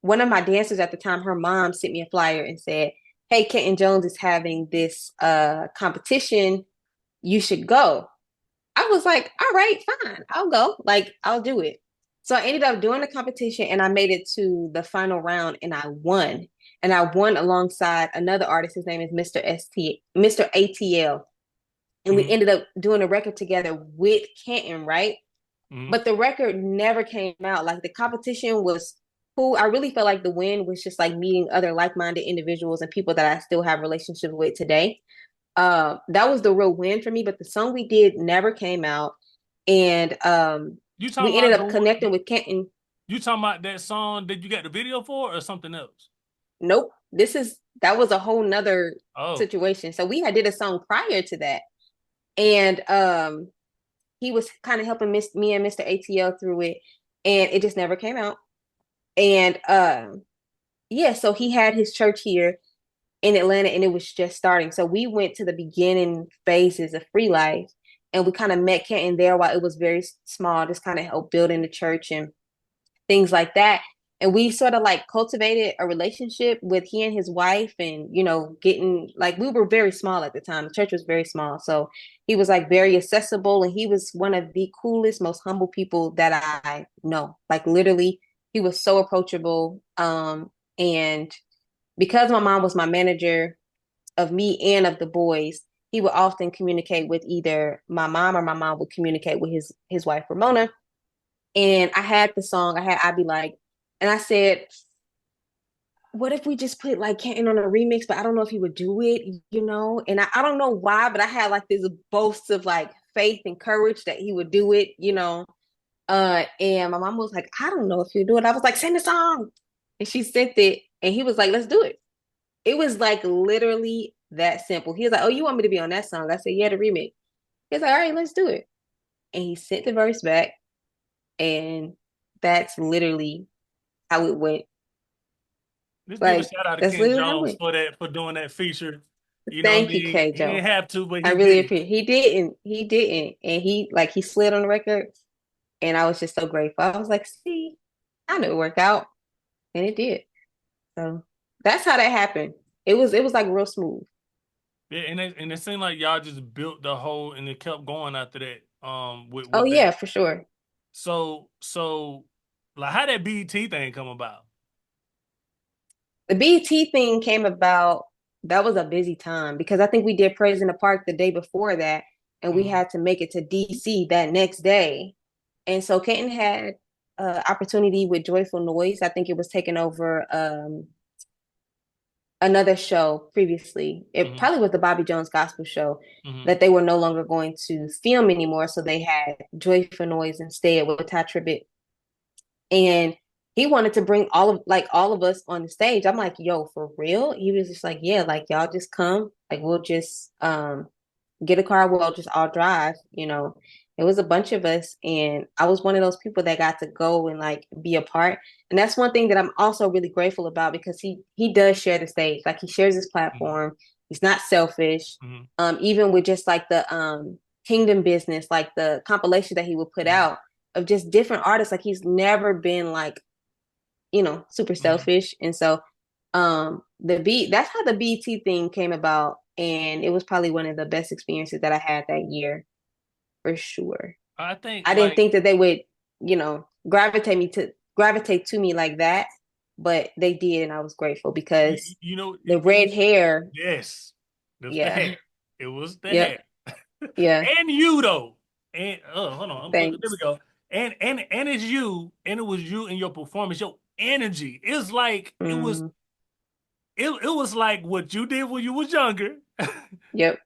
B: one of my dancers at the time, her mom sent me a flyer and said, hey, Kenton Jones is having this competition. You should go. I was like, all right, fine, I'll go. Like, I'll do it. So I ended up doing the competition and I made it to the final round and I won. And I won alongside another artist. His name is Mr. ATL. And we
A: Hmm.
B: ended up doing a record together with Canton, right?
A: Hmm.
B: But the record never came out. Like the competition was cool. I really felt like the win was just like meeting other like-minded individuals and people that I still have relationships with today. That was the real win for me. But the song we did never came out, and
A: You talking
B: we ended
A: about the
B: up
A: one?
B: connecting with Kenton.
A: You talking about that song that you got the video for, or something else?
B: Nope, that was a whole nother
A: Oh.
B: situation. So we had did a song prior to that, and he was kind of helping me and Mr. ATL through it, and it just never came out. And yeah, so he had his church here in Atlanta and it was just starting. So we went to the beginning phases of Free Life and we kind of met Kenton there while it was very small, just kind of help building the church and things like that. And we sort of like cultivated a relationship with he and his wife and, you know, getting like we were very small at the time. The church was very small. So he was like very accessible and he was one of the coolest, most humble people that I know. Like literally, he was so approachable. And because my mom was my manager of me and of the boys, he would often communicate with either my mom or my mom would communicate with his wife Ramona. And I had the song, I'd be like, and I said, what if we just put like Kenton on a remix, but I don't know if he would do it, you know? And I don't know why, but I had like this boast of like faith and courage that he would do it, you know. And my mom was like, I don't know if he'll do it. I was like, send the song. And she sent it and he was like, let's do it. It was like literally that simple. He was like, "Oh, you want me to be on that song?" I said, "Yeah, the remix." He was like, "All right, let's do it." And he sent the verse back, and that's literally how it went.
A: Let's give a
B: Like
A: shout out to
B: that's
A: Ken
B: literally how it
A: Jones
B: went.
A: for doing that feature. You know what I
B: Thank you,
A: mean?
B: K
A: He didn't
B: Joe.
A: have to, but
B: I
A: he
B: really
A: did.
B: appreciate. He didn't, and he slid on the record, and I was just so grateful. I was like, see, I knew it worked out, and it did. So that's how that happened. It was like real smooth.
A: Yeah, and it seemed like y'all just built the whole, and it kept going after that.
B: Oh
A: With that.
B: yeah, for sure.
A: So, like, how that BET thing come about?
B: The BET thing came about. That was a busy time because I think we did Praise in the Park the day before that, and we
A: Hmm.
B: had to make it to DC that next day. And so Kenton had opportunity with Joyful Noise. I think it was taking over another show previously. It
A: Hmm.
B: probably was the Bobby Jones Gospel Show
A: Hmm.
B: that they were no longer going to film anymore. So they had Joyful Noise instead with Ty Tribbett, and he wanted to bring all of us on the stage. I'm like, yo, for real? He was just like, yeah, like y'all just come, like we'll just get a car, we'll just all drive, you know. It was a bunch of us, and I was one of those people that got to go and like be a part. And that's one thing that I'm also really grateful about because he does share the stage. Like he shares his
A: Hmm.
B: platform. He's not selfish.
A: Hmm.
B: Even with just like the Kingdom Business, like the compilation that he would put
A: Hmm.
B: out of just different artists, like he's never been like, super
A: Hmm.
B: selfish. And so that's how the BT thing came about, and it was probably one of the best experiences that I had that year for sure.
A: I think
B: I didn't
A: like
B: think that they would, gravitate to me like that, but they did, and I was grateful because
A: you know
B: the
A: it
B: red
A: was
B: hair,
A: yes, it was the
B: yeah,
A: hair. It was the
B: yep,
A: hair.
B: yeah,
A: And you though. And hold on, there we
B: thanks.
A: go. And it's you, and it was you and your performance, your energy. It's like
B: Mm,
A: it was like what you did when you was younger.
B: yep.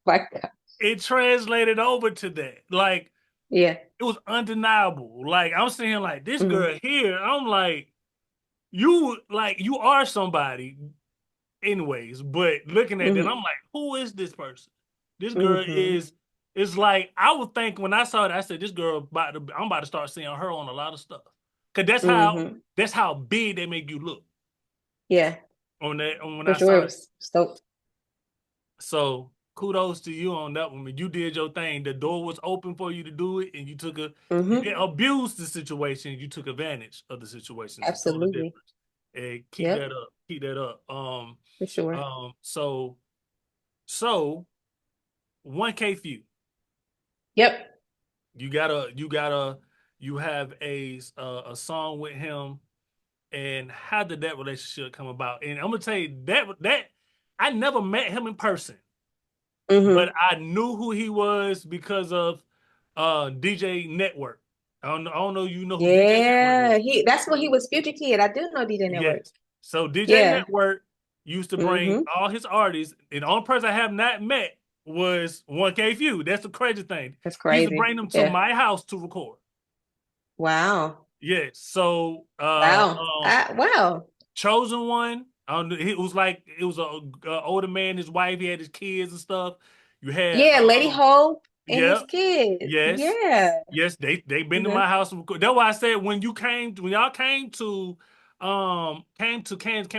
B: My God.
A: It translated over to that. Like
B: Yeah.
A: it was undeniable. Like I'm saying, like this
B: Hmm.
A: girl here, I'm like you are somebody, anyways. But looking at that,
B: Hmm.
A: I'm like, who is this person? This girl
B: Hmm.
A: is. It's like I would think when I saw it, I said, "This girl I'm about to start seeing her on a lot of stuff." Cause
B: Hmm.
A: that's how big they make you look
B: Yeah,
A: on that. On when
B: for
A: I
B: sure. It
A: saw it,
B: was stoked.
A: so kudos to you on that one. You did your thing. The door was open for you to do it, and you
B: Hmm.
A: didn't abuse the situation. You took advantage of the situation. It's a total
B: Absolutely.
A: difference. And keep
B: Yep,
A: that up. Keep that up.
B: for sure.
A: Um. So so 1K Phew.
B: Yep.
A: You have a song with him, and how did that relationship come about? And I'm gonna tell you that I never met him in person, but
B: Hmm.
A: I knew who he was because of DJ Network. I don't know you know who DJ Network is.
B: Yeah, that's what he was, Future Kid. I do know DJ Network.
A: Yes. So DJ
B: Yeah.
A: Network used to bring
B: Hmm.
A: all his artists, and the only person I have not met was 1K Few. That's the crazy thing.
B: That's
A: He used to
B: crazy.
A: bring them to
B: Yeah.
A: my house to record.
B: Wow.
A: Yes. So
B: Wow. Wow.
A: Chosen One, it was like it was a older man, his wife, he had his kids and stuff. You had
B: Yeah, Lady Hope and his
A: yeah,
B: kids.
A: yes.
B: Yeah.
A: Yes, they been to
B: Hmm.
A: my house. That's why I said when y'all came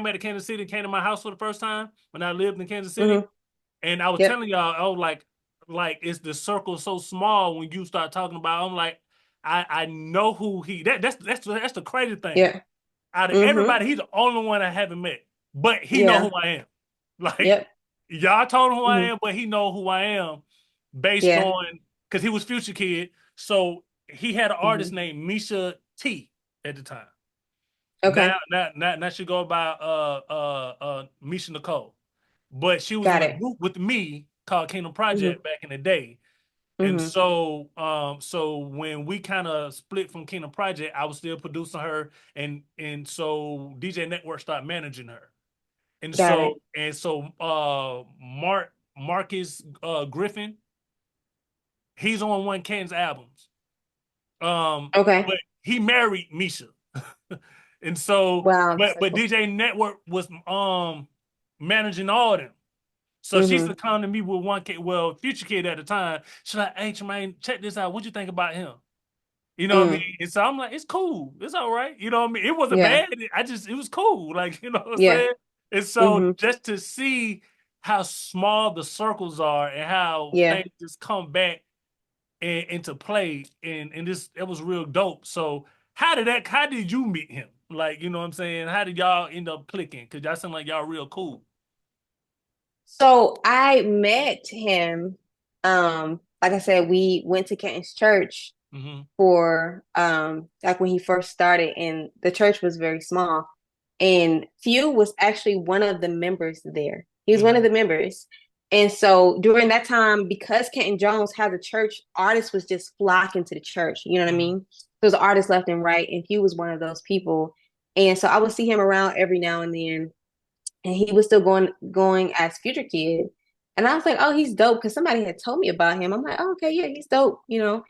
A: out to Kansas City, came to my house for the first time when I lived in Kansas City,
B: Hmm.
A: and I was
B: Yep.
A: telling y'all, oh, like it's the circle so small when you start talking about. I'm like, I know who that's the crazy thing.
B: Yeah.
A: Out of
B: Hmm.
A: everybody, he's the only one I haven't met, but he know who
B: Yeah.
A: I am. Like
B: Yep.
A: y'all told him who I
B: Hmm.
A: am, but he know who I am based
B: Yeah.
A: on because he was Future Kid. So he had an artist
B: Hmm.
A: named Misha T at the time.
B: Okay.
A: Now she go by Misha Nicole, but she was in
B: Got
A: a
B: it.
A: group with me called Kingdom
B: Hmm.
A: Project back in the day. And
B: Hmm.
A: so when we kind of split from Kingdom Project, I was still producing her, and so DJ Network started managing her. And
B: Got
A: so
B: it.
A: and so Marcus Griffin, he's on one Ken's albums.
B: Okay.
A: But he married Misha. And so
B: Wow.
A: but
B: So
A: but
B: cool.
A: DJ Network was managing all of them. So she used to
B: Hmm.
A: come to me with 1K, well, Future Kid at the time. She's like, hey, Tramaine, check this out. What you think about him? You know what I mean?
B: Mm.
A: And so I'm like, it's cool. It's all right. You know what I mean? It wasn't
B: Yeah.
A: bad. It was cool. Like, you know what I'm
B: Yeah.
A: saying? And so
B: Hmm.
A: just to see how small the circles are and how
B: Yeah.
A: things just come back into play, and this it was real dope. So how did you meet him? Like, you know what I'm saying? How did y'all end up clicking? Because y'all seem like y'all real cool.
B: So I met him. Like I said, we went to Canton's church
A: Hmm.
B: for like when he first started, and the church was very small. And Phew was actually one of the members there. He was one of
A: Hmm.
B: the members. And so during that time, because Canton Jones has a church, artists was just flocking to the church. You know what I
A: Hmm.
B: mean? There was artists left and right, and Phew was one of those people. And so I would see him around every now and then, and he was still going as Future Kid. And I was like, oh, he's dope because somebody had told me about him. I'm like, oh, okay, yeah, he's dope, you know.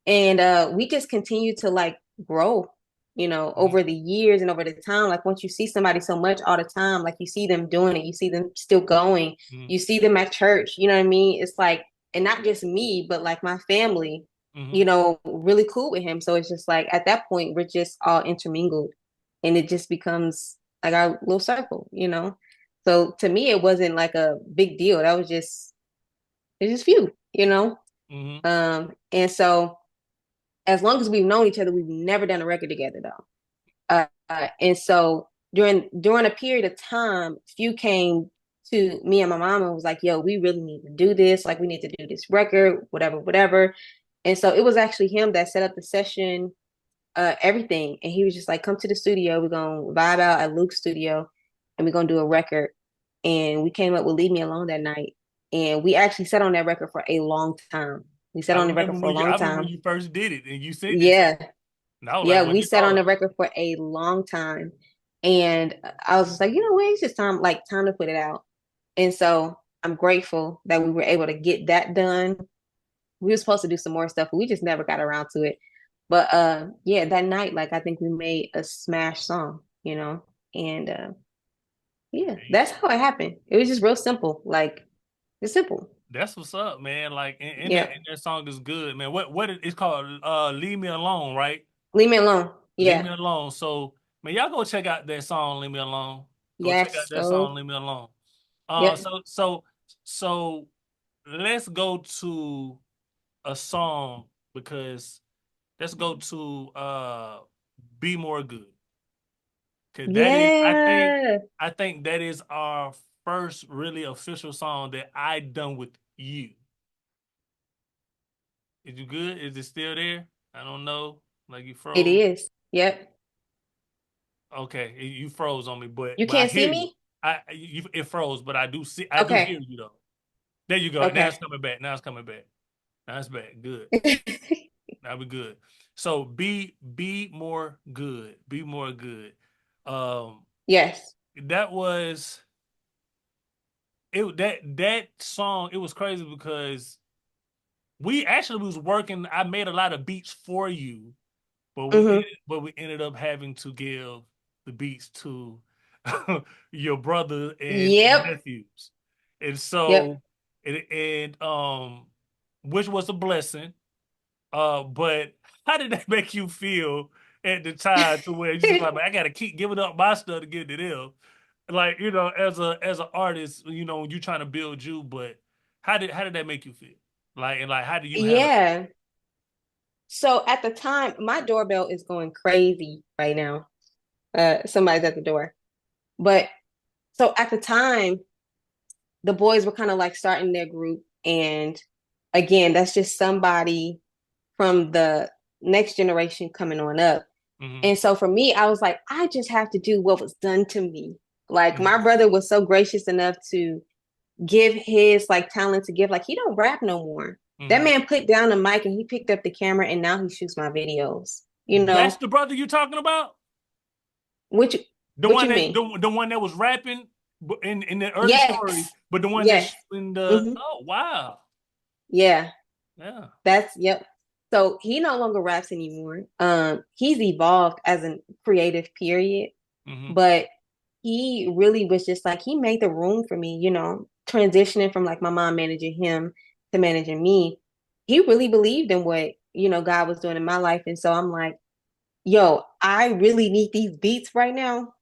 B: And we just continue to like grow, you know,
A: Hmm.
B: over the years and over the time. Like once you see somebody so much all the time, like you see them doing it, you see them still going,
A: Hmm.
B: you see them at church, you know what I mean? It's like, and not just me, but like my family,
A: Hmm.
B: you know, really cool with him. So it's just like at that point, we're just all intermingled, and it just becomes like our little circle, you know? So to me, it wasn't like a big deal. That was just, it's just few, you know?
A: Hmm.
B: And so as long as we've known each other, we've never done a record together though. And so during a period of time, Few came to me and my mom and was like, "Yo, we really need to do this. Like, we need to do this record, whatever, whatever." And so it was actually him that set up the session, everything. And he was just like, "Come to the studio. We're gonna vibe out at Luke's studio, and we're gonna do a record." And we came up with "Leave Me Alone" that night, and we actually sat on that record for a long time. We sat on the record for a
A: I
B: long
A: remember when
B: time.
A: you first did it and you sent it to me.
B: Yeah,
A: And I was like,
B: yeah,
A: well,
B: we
A: he
B: sat on
A: hard.
B: the record for a long time. And I was just like, you know what, it's just time, like time to put it out. And so I'm grateful that we were able to get that done. We were supposed to do some more stuff, but we just never got around to it. But yeah, that night, like I think we made a smash song, you know? And yeah, that's how it happened. It was just real simple. Like it's simple.
A: That's what's up, man. Like,
B: Yeah.
A: and that song is good, man. It's called? Leave Me Alone, right?
B: Leave me alone.
A: Leave Me
B: Yeah.
A: Alone. So, man, y'all go check out that song, Leave Me Alone. Go check out
B: Yes.
A: that song,
B: Go.
A: Leave Me Alone.
B: Yep.
A: So let's go to a song, because let's go to Be More Good. Cause that is,
B: Yeah.
A: I think that is our first really official song that I done with you. Is you good? Is it still there? I don't know. Like you
B: It
A: froze.
B: is. Yep.
A: Okay, you froze on me,
B: You
A: but I
B: can't see
A: hear you.
B: me?
A: It froze, but I do hear
B: Okay.
A: you though. There you go. Now it's
B: Okay.
A: coming back. Now it's coming back. Now it's back. Good. Now we good. So be more good. Be more good. Um,
B: Yes.
A: that was it. That song. It was crazy because we actually was working. I made a lot of beats for you,
B: Hmm.
A: but we ended up having to give the beats to your brother and
B: Yep.
A: nephews, and
B: Yep.
A: so which was a blessing. But how did that make you feel at the time, to where you just like, man, I gotta keep giving up my stuff to get to them? Like, you know, as an artist, you know, you trying to build you, but how did that make you feel? Like, and like, how do you handle
B: Yeah. So at the time, my doorbell is going crazy right now. Somebody's at the door. But so at the time, the boys were kind of like starting their group. And again, that's just somebody from the next generation coming on up.
A: that? Hmm.
B: And so for me, I was like, I just have to do what was done to me. Like my
A: Hmm.
B: brother was so gracious enough to give his like talent to give. Like he don't rap no more. That
A: Hmm.
B: man put down the mic and he picked up the camera and now he shoots my videos. You
A: That's
B: know,
A: the brother you talking about?
B: which
A: The
B: what
A: one
B: you mean?
A: the one that was rapping in the early stories,
B: Yes,
A: but the one
B: yes,
A: that's in the,
B: hmm,
A: oh wow.
B: yeah.
A: Yeah.
B: That's yep. So he no longer raps anymore. He's evolved as a creative period,
A: Hmm.
B: but he really was just like he made the room for me, you know, transitioning from like my mom managing him to managing me. He really believed in what, you know, God was doing in my life. And so I'm like, yo, I really need these beats right now,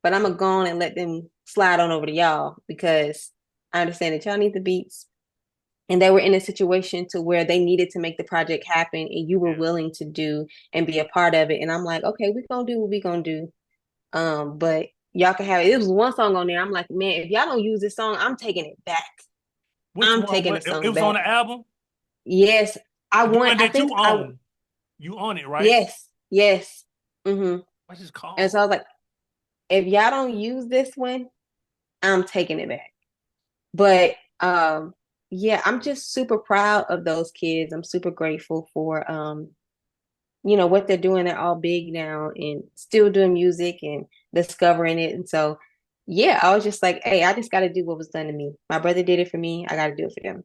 B: but I'm gonna go on and let them slide on over to y'all because I understand that y'all need the beats. And they were in a situation to where they needed to make the project happen and you were
A: Yeah.
B: willing to do and be a part of it. And I'm like, okay, we're gonna do what we're gonna do. But y'all can have it. It was one song on there. I'm like, man, if y'all don't use this song, I'm taking it back.
A: Which
B: I'm
A: one?
B: taking the
A: It
B: song
A: was on
B: back.
A: the album.
B: Yes, I
A: The
B: want.
A: one
B: I
A: that you
B: think I.
A: own. You own it, right?
B: Yes, yes.
A: What's it
B: And so
A: called?
B: I was like, if y'all don't use this one, I'm taking it back. But yeah, I'm just super proud of those kids. I'm super grateful for what they're doing. They're all big now and still doing music and discovering it. And so yeah, I was just like, hey, I just gotta do what was done to me. My brother did it for me. I gotta do it for them.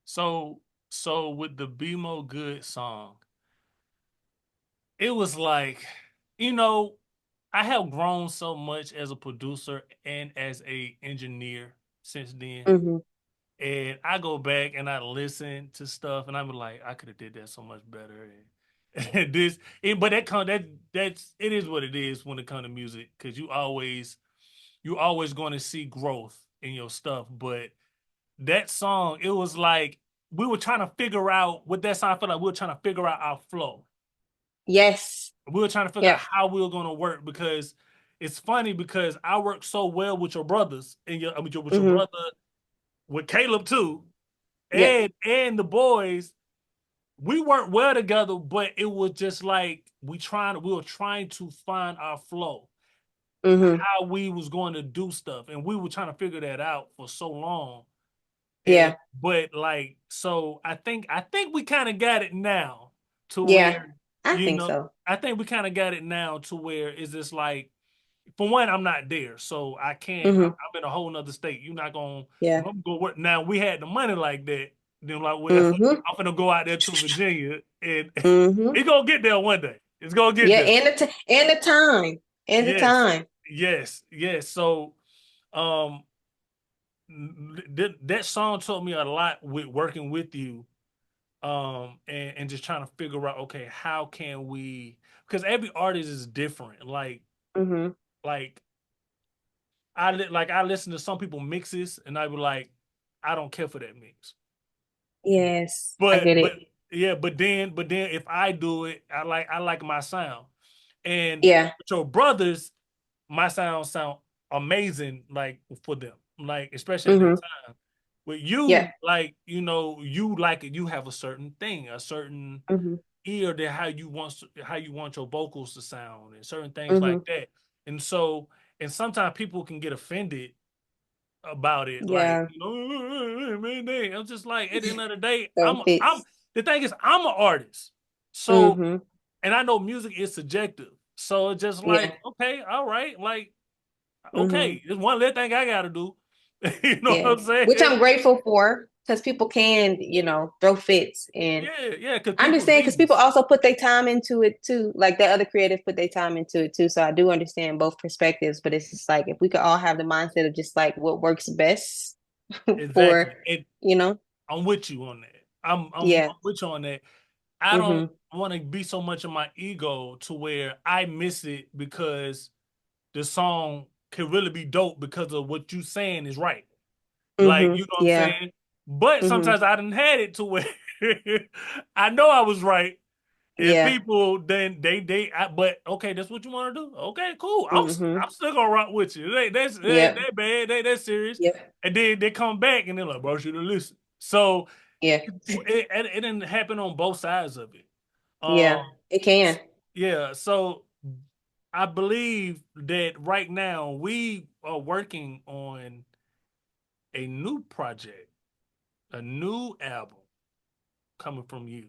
A: So so with the Be More Good song, it was like, you know, I have grown so much as a producer and as a engineer since then.
B: Hmm.
A: And I go back and I listen to stuff and I'm like, I could have did that so much better. And but that's it is what it is when it comes to music because you always going to see growth in your stuff. But that song, it was like we were trying to figure out what that song felt like. We were trying to figure out our flow.
B: Yes.
A: We were trying to figure out
B: Yep.
A: how we were going to work because it's funny because I work so well with your brothers and with your
B: Hmm.
A: brother with Caleb too
B: Yep.
A: and the boys. We worked well together, but it was just like we were trying to find our flow,
B: Hmm.
A: how we was going to do stuff, and we were trying to figure that out for so long. And
B: Yeah.
A: but like so I think we kind of got it now to
B: Yeah.
A: where
B: I
A: you
B: think
A: know
B: so.
A: I think we kind of got it now to where is this like for one I'm not there so I can't
B: Hmm.
A: I'm in a whole nother state you're not gonna if
B: Yeah.
A: I'm gonna work now we had the money like that then like well
B: Hmm.
A: I'm gonna go out there to Virginia and
B: Hmm.
A: it's gonna get there one day it's gonna get
B: Yeah.
A: there yes
B: And the time.
A: yes so um that song taught me a lot with working with you and just trying to figure out okay how can we because every artist is different
B: Hmm.
A: like I listen to some people mixes and I be like I don't care for that mix
B: Yes. I
A: but
B: get
A: but
B: it.
A: yeah but then if I do it I like my sound and
B: Yeah.
A: with your brothers my sound amazing like for them like especially at that
B: Hmm.
A: time with
B: Yeah.
A: you like you like it you have a certain thing a certain
B: Hmm.
A: ear to how you want your vocals to sound and certain things like
B: Hmm.
A: that and so and sometimes people can get offended about it like
B: Yeah.
A: man I'm just like at the end of the day
B: So it
A: I'm
B: fits.
A: the thing is I'm an artist so
B: Hmm.
A: and I know music is subjective so it's just like
B: Yeah.
A: okay all right like
B: Hmm.
A: okay, there's one little thing I got to do. You know what
B: Yeah.
A: I'm
B: Which
A: saying?
B: I'm grateful for because people can, throw fits. And
A: Yeah, because
B: I
A: people
B: understand because people
A: genius.
B: also put their time into it too. Like that other creative put their time into it too. So I do understand both perspectives, but it's just like if we could all have the mindset of just like what works best for,
A: Exactly. And
B: you know,
A: I'm with you on that.
B: yeah.
A: I'm with you on that. I don't
B: Hmm.
A: want to be so much of my ego to where I miss it because the song could really be dope because of what you saying is right. Like,
B: Hmm.
A: you know what I'm
B: Yeah.
A: saying? But
B: Hmm.
A: sometimes I didn't had it to where I know I was right, and
B: Yeah.
A: people then but okay, that's what you want to do. Okay, cool.
B: Hmm.
A: I'm still gonna rock with you. It ain't
B: Yeah.
A: that bad. They that serious.
B: Yeah.
A: And then they come back and they're like, bro, should have listened. So
B: Yeah.
A: it didn't happen on both sides of it.
B: Yeah.
A: Um,
B: It can.
A: yeah. So I believe that right now we are working on a new project, a new album coming from you.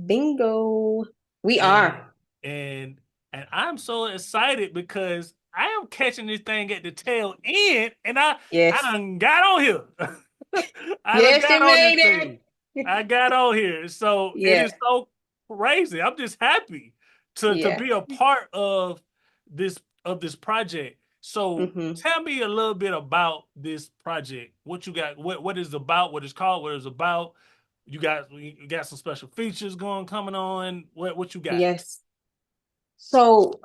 B: Bingo. We
A: And
B: are.
A: and and I'm so excited because I am catching this thing at the tail end, and I
B: Yes.
A: done got on here. I done
B: Yes,
A: got
B: you
A: on this
B: made
A: thing.
B: it.
A: I got on here, so it
B: Yeah.
A: is so crazy. I'm just happy to
B: Yeah.
A: be a part this of this project. So
B: Hmm.
A: tell me a little bit about this project. What you got? What is about? What it's called? What it's about? You got some special features going coming on. What you got?
B: Yes. So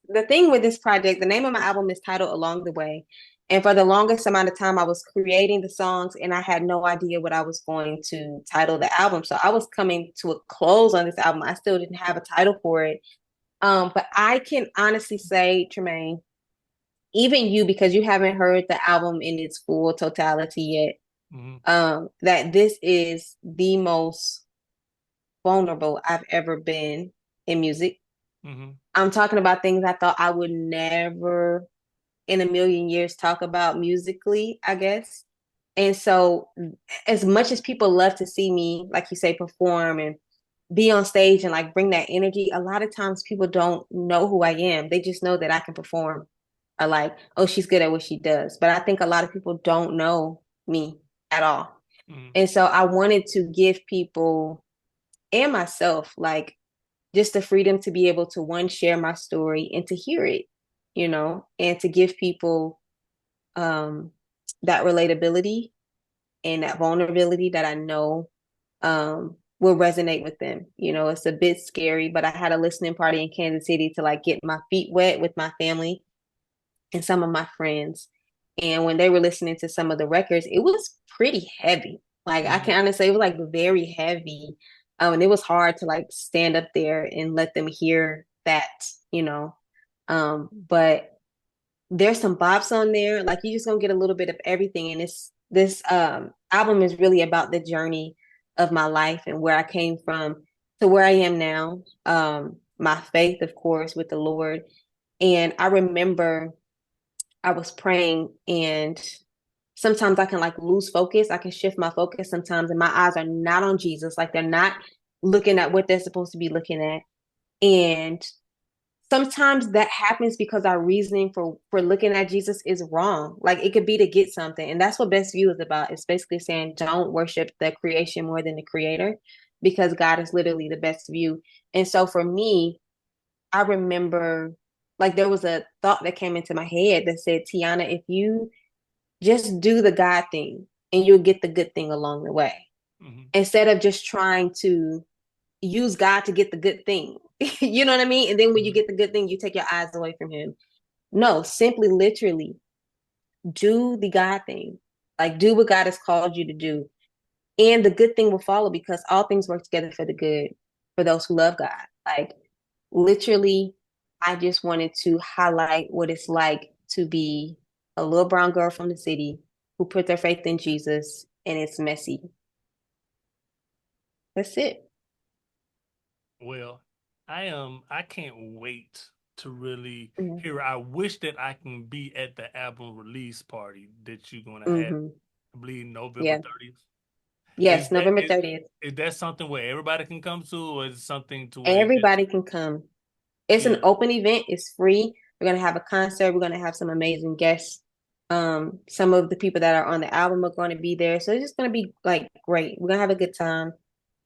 B: the thing with this project, the name of my album is titled Along the Way. And for the longest amount of time, I was creating the songs and I had no idea what I was going to title the album. So I was coming to a close on this album. I still didn't have a title for it. But I can honestly say, Tramaine, even you, because you haven't heard the album in its full totality yet,
A: Mm-hmm.
B: that this is the most vulnerable I've ever been in music.
A: Mm-hmm.
B: I'm talking about things I thought I would never in a million years talk about musically, I guess. And so, as much as people love to see me, like you say, perform and be on stage and like bring that energy, a lot of times people don't know who I am. They just know that I can perform or like, oh, she's good at what she does. But I think a lot of people don't know me at all.
A: Mm-hmm.
B: And so I wanted to give people and myself like just the freedom to be able to one share my story and to hear it, and to give people um that relatability and that vulnerability that I know will resonate with them. It's a bit scary, but I had a listening party in Kansas City to like get my feet wet with my family and some of my friends. And when they were listening to some of the records, it was pretty heavy. Like I
A: Mm-hmm.
B: can honestly say it was like very heavy. And it was hard to like stand up there and let them hear that, you know. But there's some bops on there. Like you just gonna get a little bit of everything. And this album is really about the journey of my life and where I came from to where I am now. My faith, of course, with the Lord. And I remember I was praying and sometimes I can like lose focus. I can shift my focus sometimes and my eyes are not on Jesus. Like they're not looking at what they're supposed to be looking at. And sometimes that happens because our reasoning for looking at Jesus is wrong. Like it could be to get something. And that's what best view is about. It's basically saying don't worship the creation more than the creator because God is literally the best view. And so for me, I remember like there was a thought that came into my head that said, Teiona, if you just do the God thing and you'll get the good thing along the way.
A: Mm-hmm.
B: Instead of just trying to use God to get the good thing. You know what I mean? And then when you
A: Mm-hmm.
B: get the good thing, you take your eyes away from him. No, simply literally do the God thing. Like do what God has called you to do. And the good thing will follow because all things work together for the good for those who love God. Like literally, I just wanted to highlight what it's like to be a little brown girl from the city who put their faith in Jesus and it's messy. That's it.
A: Well, I can't wait to really
B: Mm-hmm.
A: hear. I wish that I can be at the album release party that you're gonna have.
B: Mm-hmm.
A: I believe November
B: Yeah.
A: 30th. Is
B: Yes,
A: that
B: November 30th.
A: is that something where everybody can come to, or is it something to where it just
B: Everybody can come. It's an
A: yeah?
B: open event. It's free. We're gonna have a concert. We're gonna have some amazing guests. Some of the people that are on the album are going to be there. So it's just gonna be like great. We're gonna have a good time.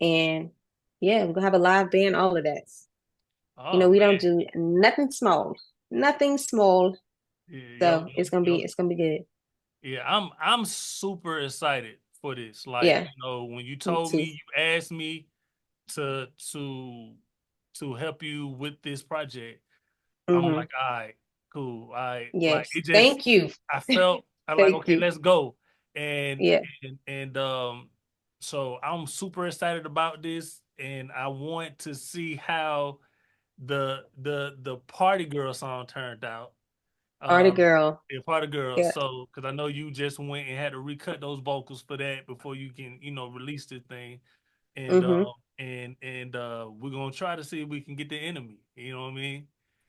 B: And yeah, we're gonna have a live band, all of that.
A: Oh
B: We don't
A: man,
B: do nothing small. Nothing small.
A: yeah,
B: So it's gonna be good.
A: yeah. I'm super excited for this. Like
B: Yeah,
A: when you
B: me
A: told
B: too.
A: me, you asked me to to to help you with this project. I'm
B: Mm-hmm.
A: like, all right, cool. I like
B: Yes.
A: it just
B: Thank you.
A: I felt I like,
B: Thank
A: okay,
B: you.
A: let's go. And
B: Yeah.
A: so I'm super excited about this and I want to see how the party girl song turned out.
B: Artie
A: Um
B: girl.
A: yeah, party girl.
B: Yeah.
A: So because I know you just went and had to recut those vocals for that before you can, release this thing. And
B: Mm-hmm.
A: we're gonna try to see if we can get the enemy. You know what I mean?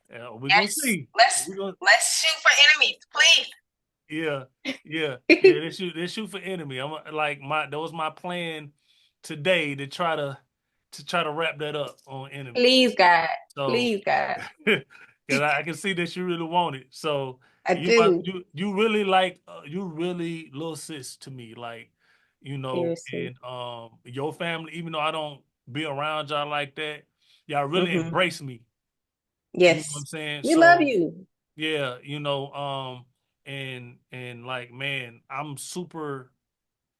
A: We're gonna
B: Yes.
A: see.
B: Let's
A: We're gonna
B: let's shoot for enemies,
A: yeah, yeah,
B: please.
A: yeah. They shoot for enemy. I'm like that was my plan today to try to wrap that up on enemy.
B: Please, God.
A: So,
B: Please, God.
A: because I can see that you really want it. So
B: I do.
A: you really like you really little sis to me, like
B: Seriously.
A: and your family. Even though I don't be around y'all like that, y'all really
B: Mm-hmm.
A: embrace me. You know what I'm
B: Yes.
A: saying?
B: We love
A: So
B: you.
A: yeah, and like man, I'm super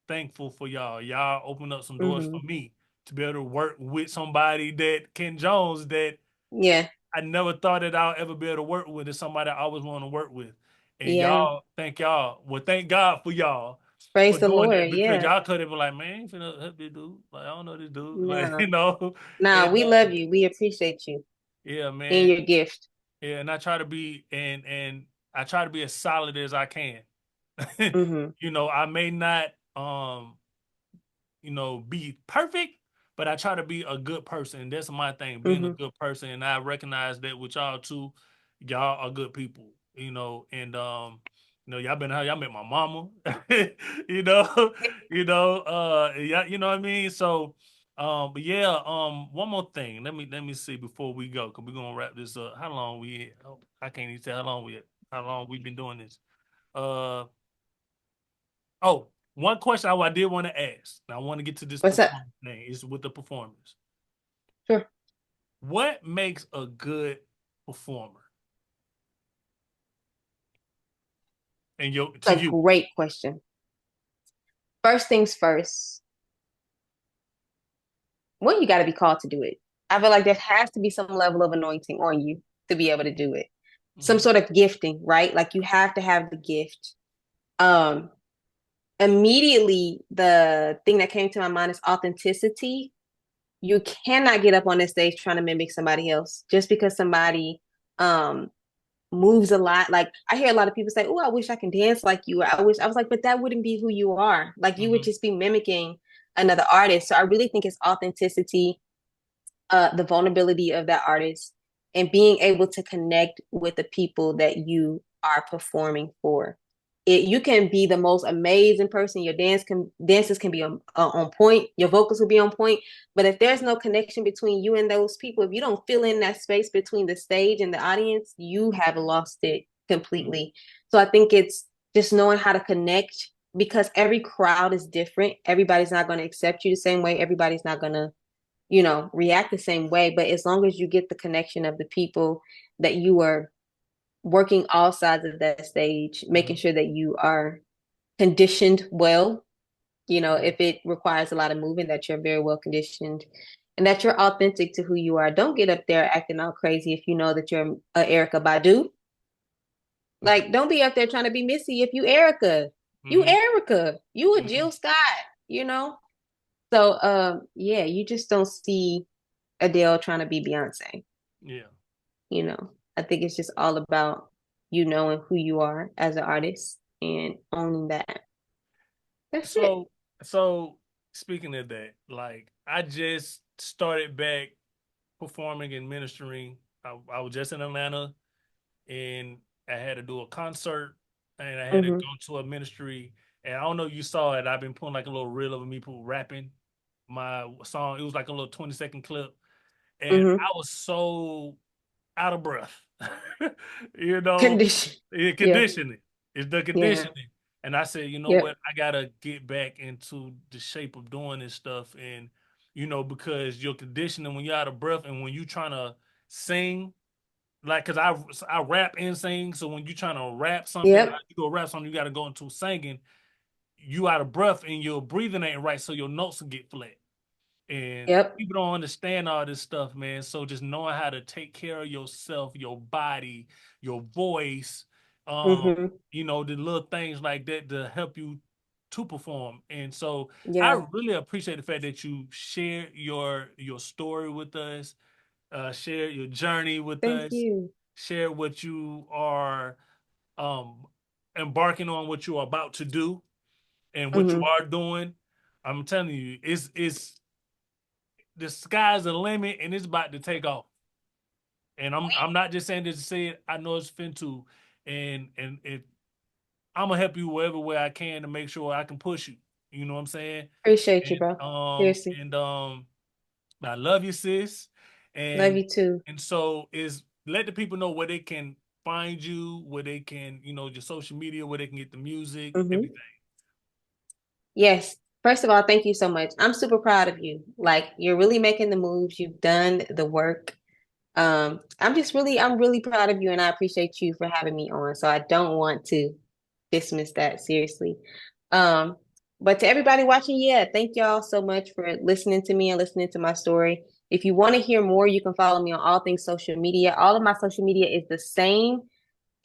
A: thankful for y'all. Y'all open up some doors
B: Mm-hmm.
A: for me to be able to work with somebody that Canton Jones that
B: Yeah.
A: I never thought that I'll ever be able to work with is somebody I always want to work with. And
B: Yeah.
A: y'all, thank y'all. Well, thank God for y'all
B: Praise
A: for
B: the
A: doing that
B: Lord.
A: because
B: Yeah.
A: y'all could have been like, man, I ain't finna help this dude. Like, I don't know this dude. Like,
B: No.
A: And
B: Nah, we love you. We appreciate you
A: yeah,
B: and
A: man.
B: your gift.
A: Yeah, and I try to be and I try to be as solid as I can.
B: Mm-hmm.
A: I may not be perfect, but I try to be a good person. That's my thing, being a
B: Mm-hmm.
A: good person. And I recognize that with y'all too. Y'all are good people, and y'all met my mama, you know, yeah, you know what I mean? So, but yeah, one more thing. Let me see before we go, because we're gonna wrap this up. How long we oh, I can't even tell how long we've been doing this. Uh Oh, one question I did want to ask. Now I want to get to this
B: What's up?
A: performance thing. Is with the performance.
B: Sure.
A: What makes a good performer? And to
B: That's a
A: you.
B: great question. First things first, well, you got to be called to do it. I feel like there has to be some level of anointing on you to be able to do it. Some
A: Hmm.
B: sort of gifting, right? Like you have to have the gift. Um, Immediately, the thing that came to my mind is authenticity. You cannot get up on this stage trying to mimic somebody else just because somebody um moves a lot. Like I hear a lot of people say, "Oh, I wish I can dance like you." Or, I wish I was like, but that wouldn't be who you are. Like you would
A: Hmm.
B: just be mimicking another artist. So I really think it's authenticity, the vulnerability of that artist, and being able to connect with the people that you are performing for. You can be the most amazing person. Your dances can be on point. Your vocals will be on point. But if there's no connection between you and those people, if you don't fill in that space between the stage and the audience, you have lost it completely. So I think it's just knowing how to connect because every crowd is different. Everybody's not going to accept you the same way. Everybody's not going to react the same way. But as long as you get the connection of the people that you are working all sides of that stage, making
A: Hmm.
B: sure that you are conditioned well,
A: Yeah.
B: if it requires a lot of movement, that you're very well conditioned and that you're authentic to who you are. Don't get up there acting all crazy if you know that you're Erica Badu. Like, don't be up there trying to be Missy if you Erica. You
A: Hmm.
B: Erica. You a
A: Hmm.
B: Jill Scott, you know? So yeah, you just don't see Adele trying to be Beyonce.
A: Yeah.
B: I think it's just all about you knowing who you are as an artist and owning that. That's it.
A: So, so speaking of that, like I just started back performing and ministering. I was just in Atlanta and I had to do a concert and I had to
B: Mm-hmm.
A: go to a ministry. And I don't know if you saw it. I've been putting like a little reel of me rapping my song. It was like a little 20-second clip. And
B: Mm-hmm.
A: I was so out of breath. you know,
B: Condition. Yeah.
A: conditioning. It's the
B: Yeah.
A: conditioning. And I said, you know
B: Yep.
A: what? I gotta get back into the shape of doing this stuff. And, because your conditioning when you're out of breath and when you trying to sing, like, cause I rap and sing. So when you trying to rap something, like
B: Yep.
A: you go rap something, you gotta go into singing. You out of breath and your breathing ain't right, so your notes will get flat. And
B: Yep.
A: people don't understand all this stuff, man. So just knowing how to take care of yourself, your body, your voice, um,
B: Mm-hmm.
A: the little things like that to help you to perform. And so I
B: Yeah.
A: really appreciate the fact that you share your story with us, share your journey with
B: Thank
A: us,
B: you.
A: share what you are um embarking on, what you are about to do and what you
B: Mm-hmm.
A: are doing. I'm telling you, it's the sky's the limit and it's about to take off. And I'm not just saying this to say it. I know it's fin to, and if I'm gonna help you wherever way I can to make sure I can push you. You know what I'm saying?
B: Appreciate you,
A: And
B: bro. Seriously.
A: I love you, sis.
B: Love
A: And
B: you too.
A: so is let the people know where they can find you, where they can, your social media, where they can get the music,
B: Mm-hmm.
A: everything.
B: Yes. First of all, thank you so much. I'm super proud of you. Like you're really making the moves. You've done the work. I'm really proud of you and I appreciate you for having me on. So I don't want to dismiss that seriously. Um, but to everybody watching, yeah, thank y'all so much for listening to me and listening to my story. If you want to hear more, you can follow me on all things social media. All of my social media is the same.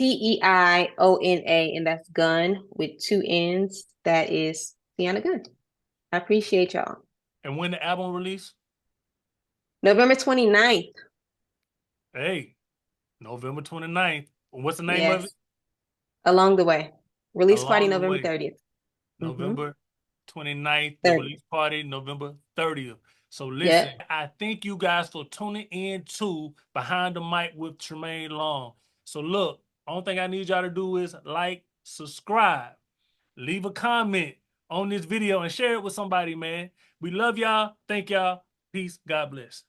B: Teiona, and that's Gunn with two N's. That is Teiona Gunn. I appreciate y'all.
A: And when the album release?
B: November 29th.
A: Hey, November 29th. What's the name of it?
B: Yes. Along the way. Release party
A: Along the
B: November
A: way.
B: 30th.
A: November 29th, the
B: 30th.
A: release party, November 30th. So listen,
B: Yep.
A: I thank you guys for tuning in to Behind the Mic with Tramaine Long. So look, only thing I need y'all to do is like, subscribe, leave a comment on this video and share it with somebody, man. We love y'all. Thank y'all. Peace. God bless.